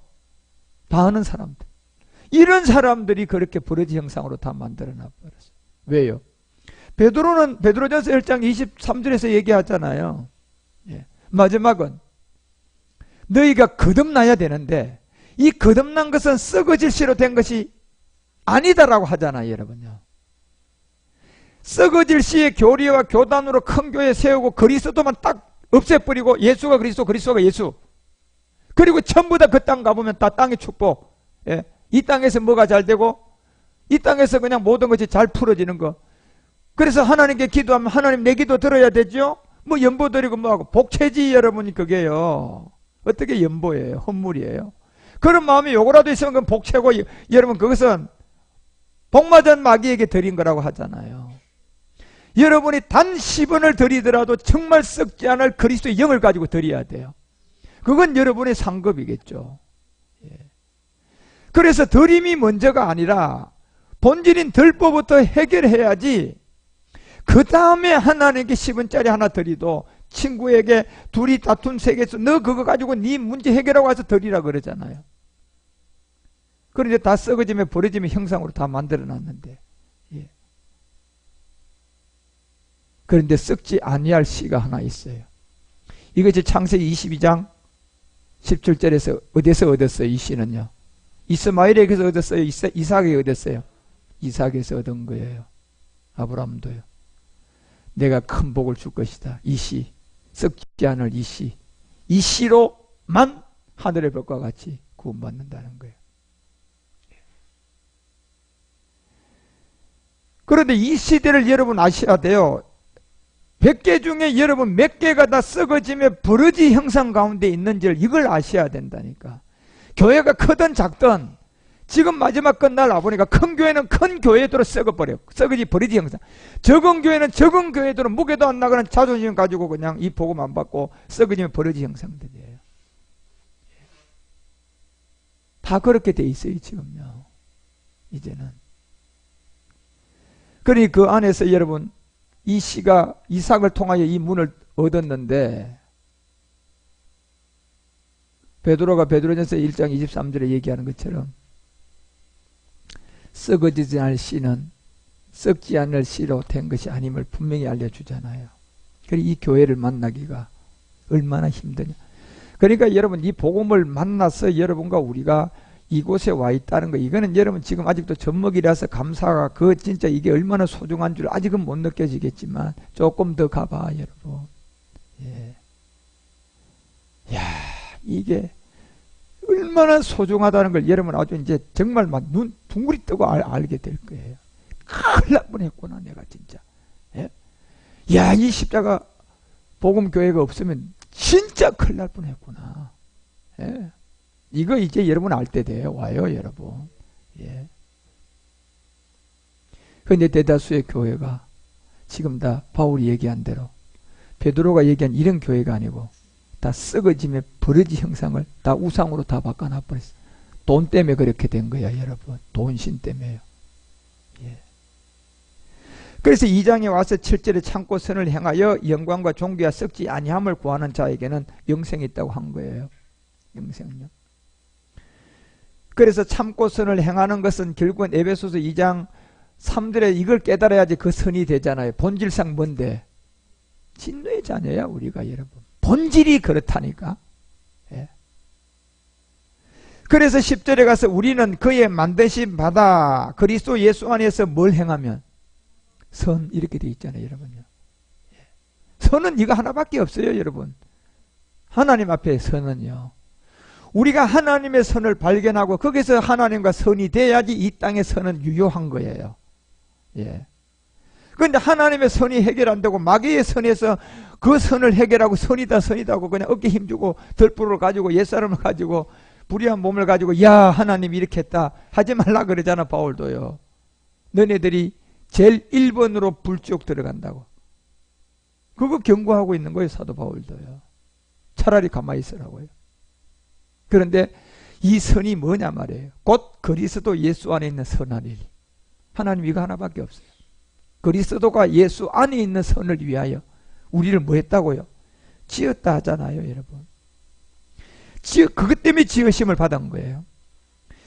다 하는 사람들, 이런 사람들이 그렇게 버러지 형상으로 다 만들어놔 버렸어요. 왜요? 베드로전서 1장 23절에서 얘기하잖아요. 예. 마지막은 너희가 거듭나야 되는데 이 거듭난 것은 썩어질 시로 된 것이 아니다라고 하잖아요, 여러분요. 썩어질 시의 교리와 교단으로 큰 교회 세우고 그리스도만 딱 없애버리고 예수가 그리스도, 그리스도가 예수. 그리고 전부 다 그 땅 가보면 다 땅의 축복. 예. 이 땅에서 뭐가 잘 되고 이 땅에서 그냥 모든 것이 잘 풀어지는 거. 그래서 하나님께 기도하면 하나님 내 기도 들어야 되죠? 뭐 연보 드리고 뭐하고 복채지 여러분이 그게요. 어떻게 연보예요? 헌물이에요. 그런 마음이 요거라도 있으면 그건 복채고 여러분 그것은 복맞은 마귀에게 드린 거라고 하잖아요. 여러분이 단 10원을 드리더라도 정말 썩지 않을 그리스도의 영을 가지고 드려야 돼요. 그건 여러분의 상급이겠죠. 예. 그래서 덜임이 먼저가 아니라 본질인 덜보부터 해결해야지 그 다음에 하나님께 10원짜리 하나 드리도 친구에게 둘이 다툰 세계에서 너 그거 가지고 네 문제 해결하고 와서 드리라 그러잖아요. 그런데 다 썩어지면 버려지면 형상으로 다 만들어놨는데, 예. 그런데 썩지 아니할 씨가 하나 있어요. 이것이 창세기 22장 17절에서 어디서 얻었어요? 이 씨는요. 이스마엘에게서 얻었어요? 이삭에게 얻었어요? 이삭에서 얻은 거예요. 아브라함도요. 내가 큰 복을 줄 것이다. 이 씨, 썩지 않을 이 씨, 이 씨로만 하늘의 벽과 같이 구원받는다는 거예요. 그런데 이 시대를 여러분 아셔야 돼요. 100개 중에 여러분 몇 개가 다 썩어지며 버러지 형상 가운데 있는지를 이걸 아셔야 된다니까. 교회가 크든 작든 지금 마지막 끝날 와보니까 큰 교회는 큰 교회대로 썩어버려. 썩어지 버러지 형상. 적은 교회는 적은 교회대로 무게도 안 나가는 자존심 가지고 그냥 이 복음 안 받고 썩어지면 버러지 형상들이에요. 다 그렇게 돼 있어요 지금요. 이제는. 그러니 그 안에서 여러분 이 씨가 이삭을 통하여 이 문을 얻었는데 베드로가 베드로전서 1장 23절에 얘기하는 것처럼 썩어지지 않을 씨는 썩지 않을 씨로 된 것이 아님을 분명히 알려주잖아요. 그러니 이 교회를 만나기가 얼마나 힘드냐. 그러니까 여러분 이 복음을 만나서 여러분과 우리가 이곳에 와 있다는 거, 이거는 여러분 지금 아직도 젖먹이라서 감사가 그 진짜 이게 얼마나 소중한 줄 아직은 못 느껴지겠지만 조금 더 가봐 여러분. 예. 야, 이게 얼마나 소중하다는 걸 여러분 아주 이제 정말 막 눈 둥그리 뜨고 알게 될 거예요. 큰일 날 뻔했구나 내가 진짜. 예? 야, 이 십자가 복음교회가 없으면 진짜 큰일 날 뻔했구나. 예? 이거 이제 여러분 알 때 돼요. 와요 여러분. 예. 그런데 대다수의 교회가 지금 다 바울이 얘기한 대로 베드로가 얘기한 이런 교회가 아니고 다 썩어지며 버러지 형상을 다 우상으로 다 바꿔놔 버렸어. 돈 때문에 그렇게 된 거야 여러분. 돈신 때문에요. 예. 그래서 2장에 와서 7절에 참고 선을 행하여 영광과 존귀와 썩지 아니함을 구하는 자에게는 영생이 있다고 한 거예요. 영생은요. 그래서 참고 선을 행하는 것은 결국은 에베소서 2장 3절에 이걸 깨달아야지 그 선이 되잖아요. 본질상 뭔데? 진노의 자녀야 우리가 여러분. 본질이 그렇다니까. 예. 그래서 10절에 가서 우리는 그의 만드신 바다 그리스도 예수 안에서 뭘 행하면 선 이렇게 돼 있잖아요 여러분요. 예. 선은 이거 하나밖에 없어요 여러분. 하나님 앞에 선은요. 우리가 하나님의 선을 발견하고 거기서 하나님과 선이 돼야지 이 땅의 선은 유효한 거예요. 예. 그런데 하나님의 선이 해결 안 되고 마귀의 선에서 그 선을 해결하고 선이다 하고 그냥 어깨 힘주고 덜불을 가지고 옛사람을 가지고 불의한 몸을 가지고 야 하나님 이렇게 했다 하지 말라 그러잖아 바울도요. 너네들이 제일 1번으로 불지옥 들어간다고. 그거 경고하고 있는 거예요 사도 바울도요. 차라리 가만히 있으라고요. 그런데 이 선이 뭐냐 말이에요. 곧 그리스도 예수 안에 있는 선한 일. 하나님 이거 하나밖에 없어요. 그리스도가 예수 안에 있는 선을 위하여 우리를 뭐 했다고요? 지었다 하잖아요 여러분. 그것 때문에 지으심을 받은 거예요.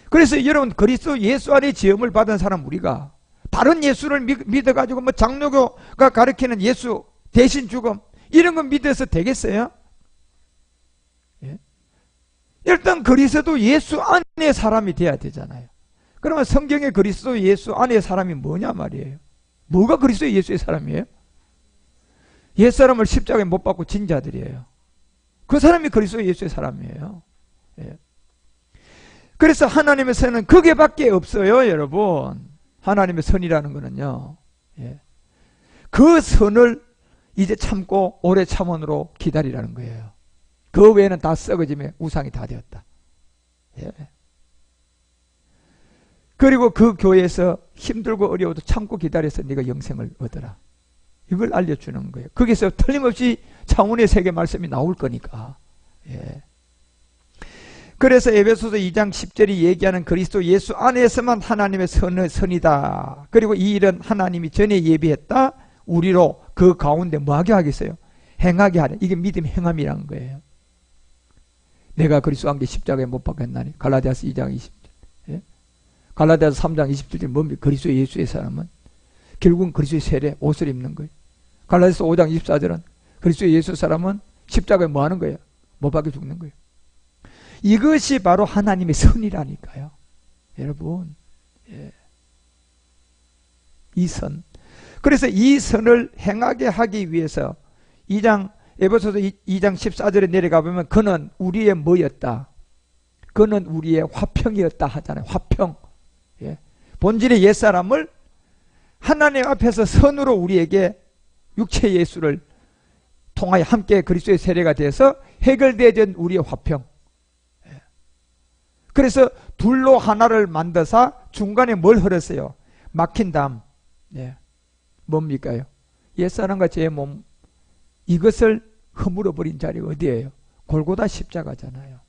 그래서 여러분 그리스도 예수 안에 지음을 받은 사람 우리가 다른 예수를 믿어가지고 뭐 장로교가 가르치는 예수 대신 죽음 이런 거 믿어서 되겠어요? 예? 일단 그리스도 예수 안에 사람이 돼야 되잖아요. 그러면 성경에 그리스도 예수 안에 사람이 뭐냐 말이에요. 뭐가 그리스도 예수의 사람이에요? 옛사람을 십자가에 못 박고 진 자들이에요. 그 사람이 그리스도 예수의 사람이에요. 예. 그래서 하나님의 선은 그게밖에 없어요 여러분. 하나님의 선이라는 거는요. 예. 그 선을 이제 참고 오래 참원으로 기다리라는 거예요. 그 외에는 다 썩어지며 우상이 다 되었다. 예. 그리고 그 교회에서 힘들고 어려워도 참고 기다려서 네가 영생을 얻어라. 이걸 알려주는 거예요. 거기서 틀림없이 창훈의 세계 말씀이 나올 거니까. 예. 그래서 에베소서 2장 10절이 얘기하는 그리스도 예수 안에서만 하나님의 선이다. 그리고 이 일은 하나님이 전에 예비했다. 우리로 그 가운데 뭐하게 하겠어요? 행하게 하려. 이게 믿음 행함이라는 거예요. 내가 그리스도와 함께 십자가에 못 박혔나니. 갈라디아서 2장 20절. 예? 갈라디아서 3장 27절 뭡니까? 그리스도 예수의 사람은 결국은 그리스도의 세례 옷을 입는 거예요. 갈라디아서 5장 24절은 그리스도 예수 사람은 십자가에 뭐 하는 거예요? 못 박혀 죽는 거예요. 이것이 바로 하나님의 선이라니까요. 여러분, 예. 이 선. 그래서 이 선을 행하게 하기 위해서 에베소서 2장 14절에 내려가 보면 그는 우리의 뭐였다? 그는 우리의 화평이었다 하잖아요. 화평. 예. 본질의 옛사람을 하나님 앞에서 선으로 우리에게 육체 예수를 통하여 함께 그리스도의 세례가 돼서 해결되어진 우리의 화평. 그래서 둘로 하나를 만드사 중간에 뭘 흐렸어요? 막힌 담. 예. 뭡니까요? 옛사람과 제 몸, 이것을 허물어 버린 자리가 어디예요? 골고다 십자가잖아요.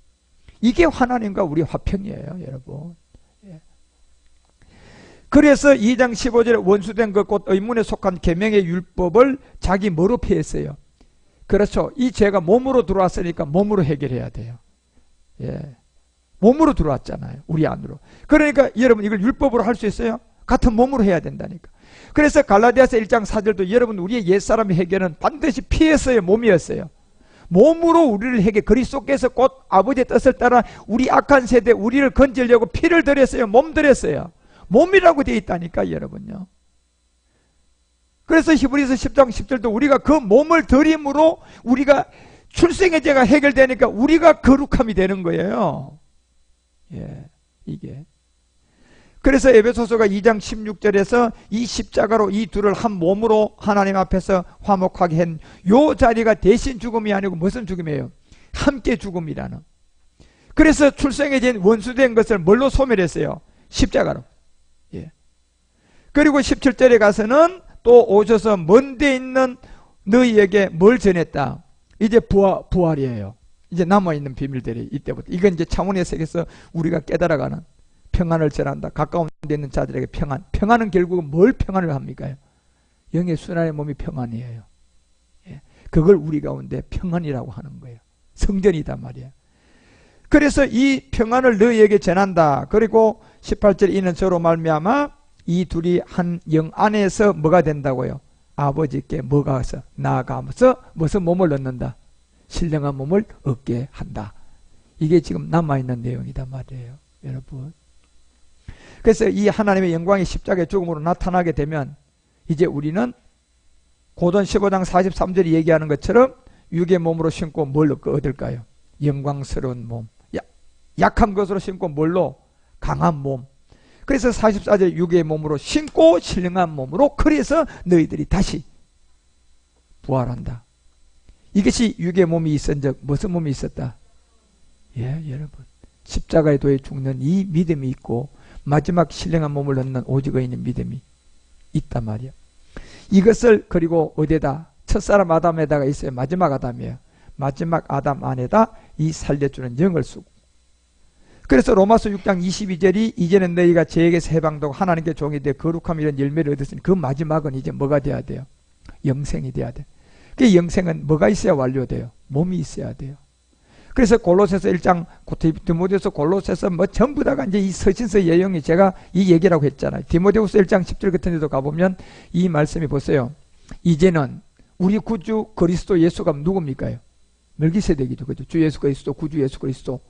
이게 하나님과 우리 화평이에요, 여러분. 예. 그래서 2장 15절에 원수된 것 곧 의문에 속한 계명의 율법을 자기 뭐로 피했어요? 그렇죠. 이 죄가 몸으로 들어왔으니까 몸으로 해결해야 돼요. 예. 몸으로 들어왔잖아요. 우리 안으로. 그러니까 여러분 이걸 율법으로 할 수 있어요? 같은 몸으로 해야 된다니까. 그래서 갈라디아서 1장 4절도 여러분 우리의 옛사람의 해결은 반드시 피했어요? 몸이었어요? 몸으로 우리를 해결, 그리스도께서 곧 아버지의 뜻을 따라 우리 악한 세대 우리를 건지려고 피를 들였어요? 몸 들였어요? 몸이라고 되어 있다니까 여러분요. 그래서 히브리서 10장 10절도 우리가 그 몸을 들임으로 우리가 출생의 죄가 해결되니까 우리가 거룩함이 되는 거예요. 예, 이게. 그래서 에베소서가 2장 16절에서 이 십자가로 이 둘을 한 몸으로 하나님 앞에서 화목하게 한 요 자리가 대신 죽음이 아니고 무슨 죽음이에요? 함께 죽음이라는. 그래서 출생의 죄 원수된 것을 뭘로 소멸했어요? 십자가로. 예. 그리고 17절에 가서는 또 오셔서 먼 데 있는 너희에게 뭘 전했다? 이제 부활이에요. 이제 남아있는 비밀들이 이때부터. 이건 이제 차원의 세계에서 우리가 깨달아가는 평안을 전한다. 가까운 데 있는 자들에게 평안. 평안은 결국은 뭘 평안을 합니까? 영의 순환의 몸이 평안이에요. 예. 그걸 우리 가운데 평안이라고 하는 거예요. 성전이단 말이에요. 그래서 이 평안을 너희에게 전한다. 그리고 18절 이는 저로 말미암아 이 둘이 한 영 안에서 뭐가 된다고요? 아버지께 뭐가 와서 나아가면서 무슨 몸을 넣는다? 신령한 몸을 얻게 한다. 이게 지금 남아있는 내용이단 말이에요, 여러분. 그래서 이 하나님의 영광이 십자가의 죽음으로 나타나게 되면 이제 우리는 고전 15장 43절이 얘기하는 것처럼 육의 몸으로 신고 뭘 얻을까요? 영광스러운 몸. 약한 것으로 신고 뭘로? 강한 몸. 그래서 44절 육의 몸으로 신고 신령한 몸으로, 그래서 너희들이 다시 부활한다. 이것이 육의 몸이 있은 적 무슨 몸이 있었다? 예, 여러분. 십자가에 도에 죽는 이 믿음이 있고 마지막 신령한 몸을 얻는 오직 의인의 믿음이 있단 말이야. 이것을 그리고 어디에다? 첫사람 아담에다가 있어요. 마지막 아담이에요. 마지막 아담 안에다 이 살려주는 영을 쓰고. 그래서 로마서 6장 22절이 이제는 너희가 죄에게서 해방되고 하나님께 종이 되어 거룩함 이런 열매를 얻었으니 그 마지막은 이제 뭐가 돼야 돼요? 영생이 돼야 돼. 그 영생은 뭐가 있어야 완료돼요? 몸이 있어야 돼요. 그래서 골로새서 1장, 디모데후서, 골로새서 뭐 전부 다가 이제 이 서신서 예용이 제가 이 얘기라고 했잖아요. 디모데후서 1장 10절 같은 데도 가보면 이 말씀이 보세요. 이제는 우리 구주 그리스도 예수가 누굽니까요? 멜기세덱이죠. 그죠? 주 예수 그리스도, 구주 예수 그리스도.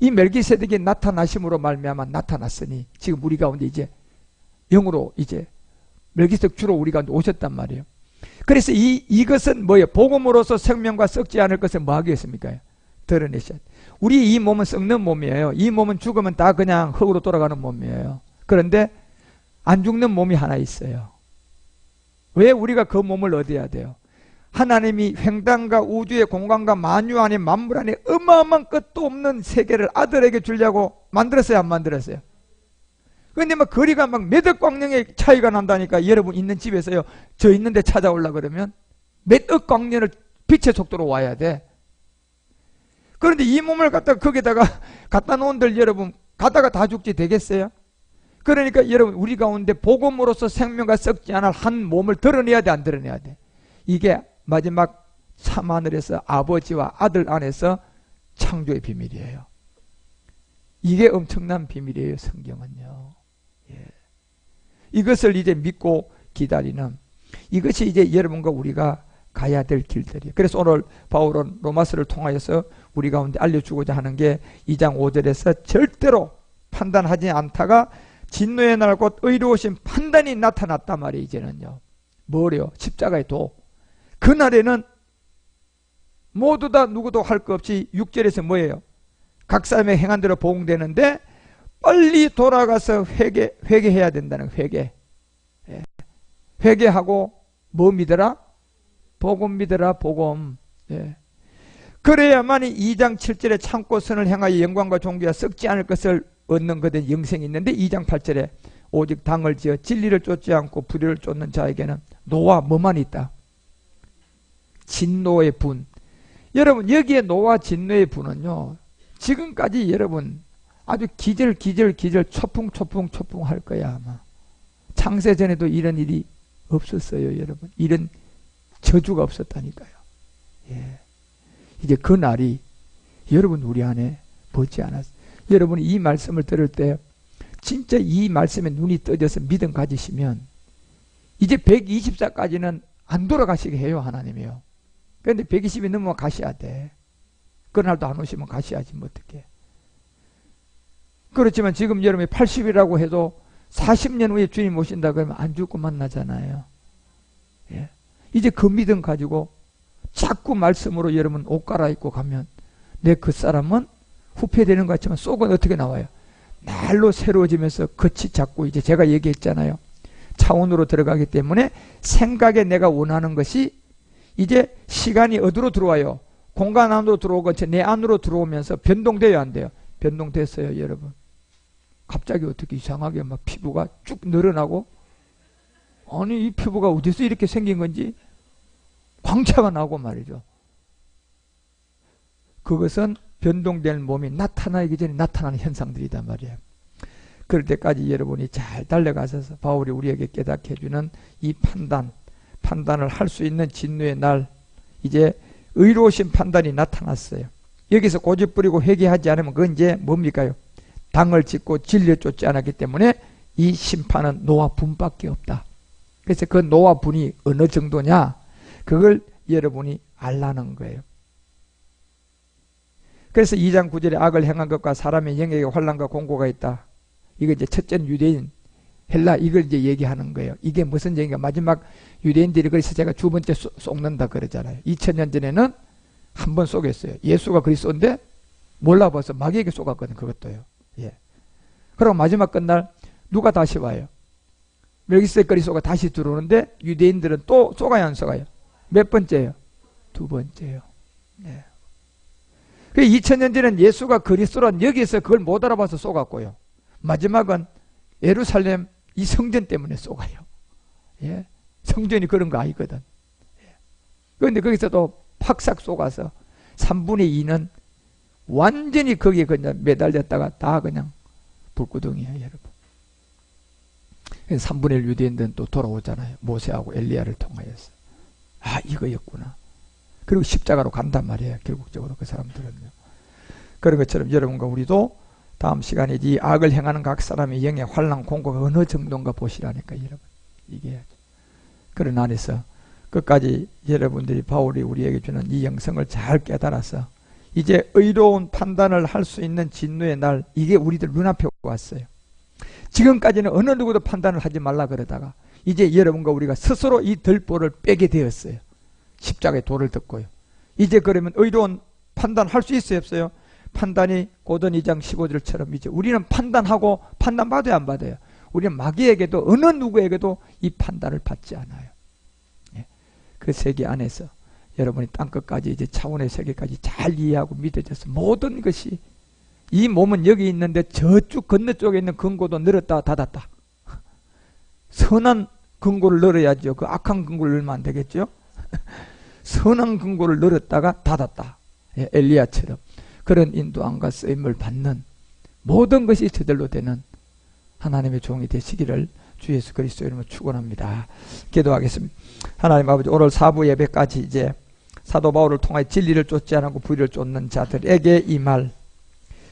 이 멜기세덱이 나타나심으로 말미암아 나타났으니 지금 우리 가운데 이제 영으로 이제 멜기세덱 주로 우리 가운데 오셨단 말이에요. 그래서 이것은 뭐예요? 복음으로서 생명과 썩지 않을 것을 뭐 하겠습니까? 드러내셔야 돼. 우리 이 몸은 썩는 몸이에요. 이 몸은 죽으면 다 그냥 흙으로 돌아가는 몸이에요. 그런데 안 죽는 몸이 하나 있어요. 왜 우리가 그 몸을 얻어야 돼요? 하나님이 횡단과 우주의 공간과 만유 안에 만물 안에 어마어마한 끝도 없는 세계를 아들에게 주려고 만들었어요, 안 만들었어요? 근데 막 거리가 막 몇 억 광년의 차이가 난다니까. 여러분 있는 집에서요, 저 있는데 찾아오려 그러면 몇 억 광년을 빛의 속도로 와야 돼. 그런데 이 몸을 갖다가 거기다가 갖다 놓은들 여러분 가다가 다 죽지 되겠어요? 그러니까 여러분 우리 가운데 복음으로서 생명과 썩지 않을 한 몸을 드러내야 돼, 안 드러내야 돼? 이게 마지막 참하늘에서 아버지와 아들 안에서 창조의 비밀이에요. 이게 엄청난 비밀이에요, 성경은요. 예. 이것을 이제 믿고 기다리는, 이것이 이제 여러분과 우리가 가야 될 길들이에요. 그래서 오늘 바울은 로마서를 통하여서 우리 가운데 알려주고자 하는 게 2장 5절에서 절대로 판단하지 않다가 진노의 날 곧 의로우신 판단이 나타났단 말이에요. 이제는요. 뭐래요? 십자가의 도. 그날에는 모두 다 누구도 할 것 없이 6절에서 뭐예요? 각 사람의 행한 대로 보응되는데 빨리 돌아가서 회개해야 된다는 회개. 예. 회개하고 뭐 믿어라? 복음 믿어라, 복음. 예. 그래야만이 2장 7절에 참고 선을 행하여 영광과 존귀와 썩지 않을 것을 얻는 것은 영생이 있는데 2장 8절에 오직 당을 지어 진리를 쫓지 않고 불의를 쫓는 자에게는 노와 뭐만 있다? 진노의 분. 여러분 여기에 노와 진노의 분은요 지금까지 여러분 아주 기절 초풍 할 거야 아마. 창세 전에도 이런 일이 없었어요 여러분. 이런 저주가 없었다니까요. 예. 이제 그 날이 여러분 우리 안에 벗지 않았어요. 여러분이 이 말씀을 들을 때 진짜 이 말씀에 눈이 떠져서 믿음 가지시면 이제 124까지는 안 돌아가시게 해요 하나님이요. 그런데 120이 넘으면 가셔야 돼. 그날도 안 오시면 가셔야지 뭐 어떡해. 그렇지만 지금 여러분이 80이라고 해도 40년 후에 주님 오신다 그러면 안 죽고 만나잖아요. 예. 이제 그 믿음 가지고 자꾸 말씀으로 여러분 옷 갈아입고 가면 내 그 사람은 후패되는 것 같지만 속은 어떻게 나와요? 날로 새로워지면서 겉이 자꾸 이제 제가 얘기했잖아요. 차원으로 들어가기 때문에 생각에 내가 원하는 것이 이제 시간이 어디로 들어와요? 공간 안으로 들어오고 내 안으로 들어오면서 변동돼요 안 돼요? 변동됐어요 여러분. 갑자기 어떻게 이상하게 막 피부가 쭉 늘어나고 아니 이 피부가 어디서 이렇게 생긴 건지 광채가 나고 말이죠. 그것은 변동된 몸이 나타나기 전에 나타나는 현상들이단 말이에요. 그럴 때까지 여러분이 잘 달려가셔서 바울이 우리에게 깨닫게 해주는 이 판단을 할 수 있는 진노의 날, 이제 의로우신 판단이 나타났어요. 여기서 고집부리고 회개하지 않으면 그건 이제 뭡니까요? 당을 짓고 진리를 쫓지 않았기 때문에 이 심판은 노와 분밖에 없다. 그래서 그 노와 분이 어느 정도냐? 그걸 여러분이 알라는 거예요. 그래서 2장 9절에 악을 행한 것과 사람의 영에게 환난과 공고가 있다. 이거 이제 첫째는 유대인, 헬라 이걸 이제 얘기하는 거예요. 이게 무슨 얘기인가? 마지막 유대인들이 그래서 제가 두 번째 속는다 그러잖아요. 2000년 전에는 한 번 쏘겠어요. 예수가 그리스도인데 몰라봐서 마귀에게 쏘았거든 그것도요. 예. 그리고 마지막 끝날 누가 다시 와요? 멜기세덱 그리스도가 다시 들어오는데 유대인들은 또 쏘가요 안 쏘가요? 몇 번째예요? 두 번째예요. 네. 2000년 전에는 예수가 그리스도란 여기서 그걸 못 알아봐서 쏘갔고요. 마지막은 예루살렘 이 성전 때문에 쏘가요. 예. 성전이 그런 거 아니거든. 예. 그런데 거기서도 팍삭 쏘가서 3분의 2는 완전히 거기에 그냥 매달렸다가 다 그냥 불구덩이에요, 여러분. 3분의 1 유대인들은 또 돌아오잖아요. 모세하고 엘리야를 통하여서. 아, 이거였구나. 그리고 십자가로 간단 말이에요. 결국적으로 그 사람들은요. 그런 것처럼 여러분과 우리도 다음 시간에 이 악을 행하는 각 사람의 영의 환난 공고가 어느 정도인가 보시라니까 여러분. 이게 그런 안에서 끝까지 여러분들이 바울이 우리에게 주는 이 영성을 잘 깨달아서 이제 의로운 판단을 할 수 있는 진노의 날, 이게 우리들 눈앞에 왔어요. 지금까지는 어느 누구도 판단을 하지 말라 그러다가 이제 여러분과 우리가 스스로 이 들보를 빼게 되었어요. 십자가의 도를 듣고요. 이제 그러면 의로운 판단할 수 있어요 없어요? 판단이 고전 2장 15절처럼 이제 우리는 판단하고 판단받아야 안 받아요? 우리는 마귀에게도 어느 누구에게도 이 판단을 받지 않아요. 예. 그 세계 안에서 여러분이 땅끝까지 이제 차원의 세계까지 잘 이해하고 믿어져서 모든 것이 이 몸은 여기 있는데 저쪽 건너쪽에 있는 근고도 늘었다 닫았다. 선한 근고를 늘어야죠. 그 악한 근고를 늘면 안 되겠죠. 선한 근고를 늘었다가 닫았다. 예, 엘리야처럼. 그런 인도함과 쓰임을 받는 모든 것이 저절로 되는 하나님의 종이 되시기를 주 예수 그리스도 이름으로 축원합니다. 기도하겠습니다. 하나님 아버지, 오늘 사부 예배까지 이제 사도 바울을 통해 진리를 쫓지 않고 불의를 쫓는 자들에게 이 말,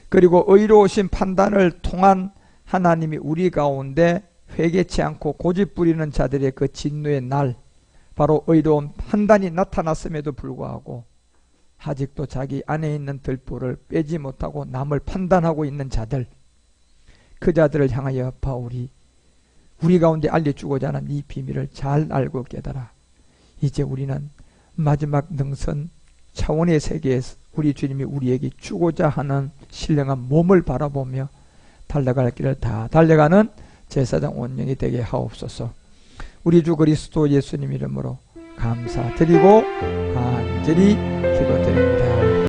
그리고 의로우신 판단을 통한 하나님이 우리 가운데 회개치 않고 고집 부리는 자들의 그 진노의 날, 바로 의로운 판단이 나타났음에도 불구하고 아직도 자기 안에 있는 들보를 빼지 못하고 남을 판단하고 있는 자들, 그 자들을 향하여 바울이 우리 가운데 알려주고자 하는 이 비밀을 잘 알고 깨달아 이제 우리는 마지막 능선 차원의 세계에서 우리 주님이 우리에게 주고자 하는 신령한 몸을 바라보며 달려갈 길을 다 달려가는 제사장 온영이 되게 하옵소서. 우리 주 그리스도 예수님 이름으로 감사드리고 간절히 기도드립니다.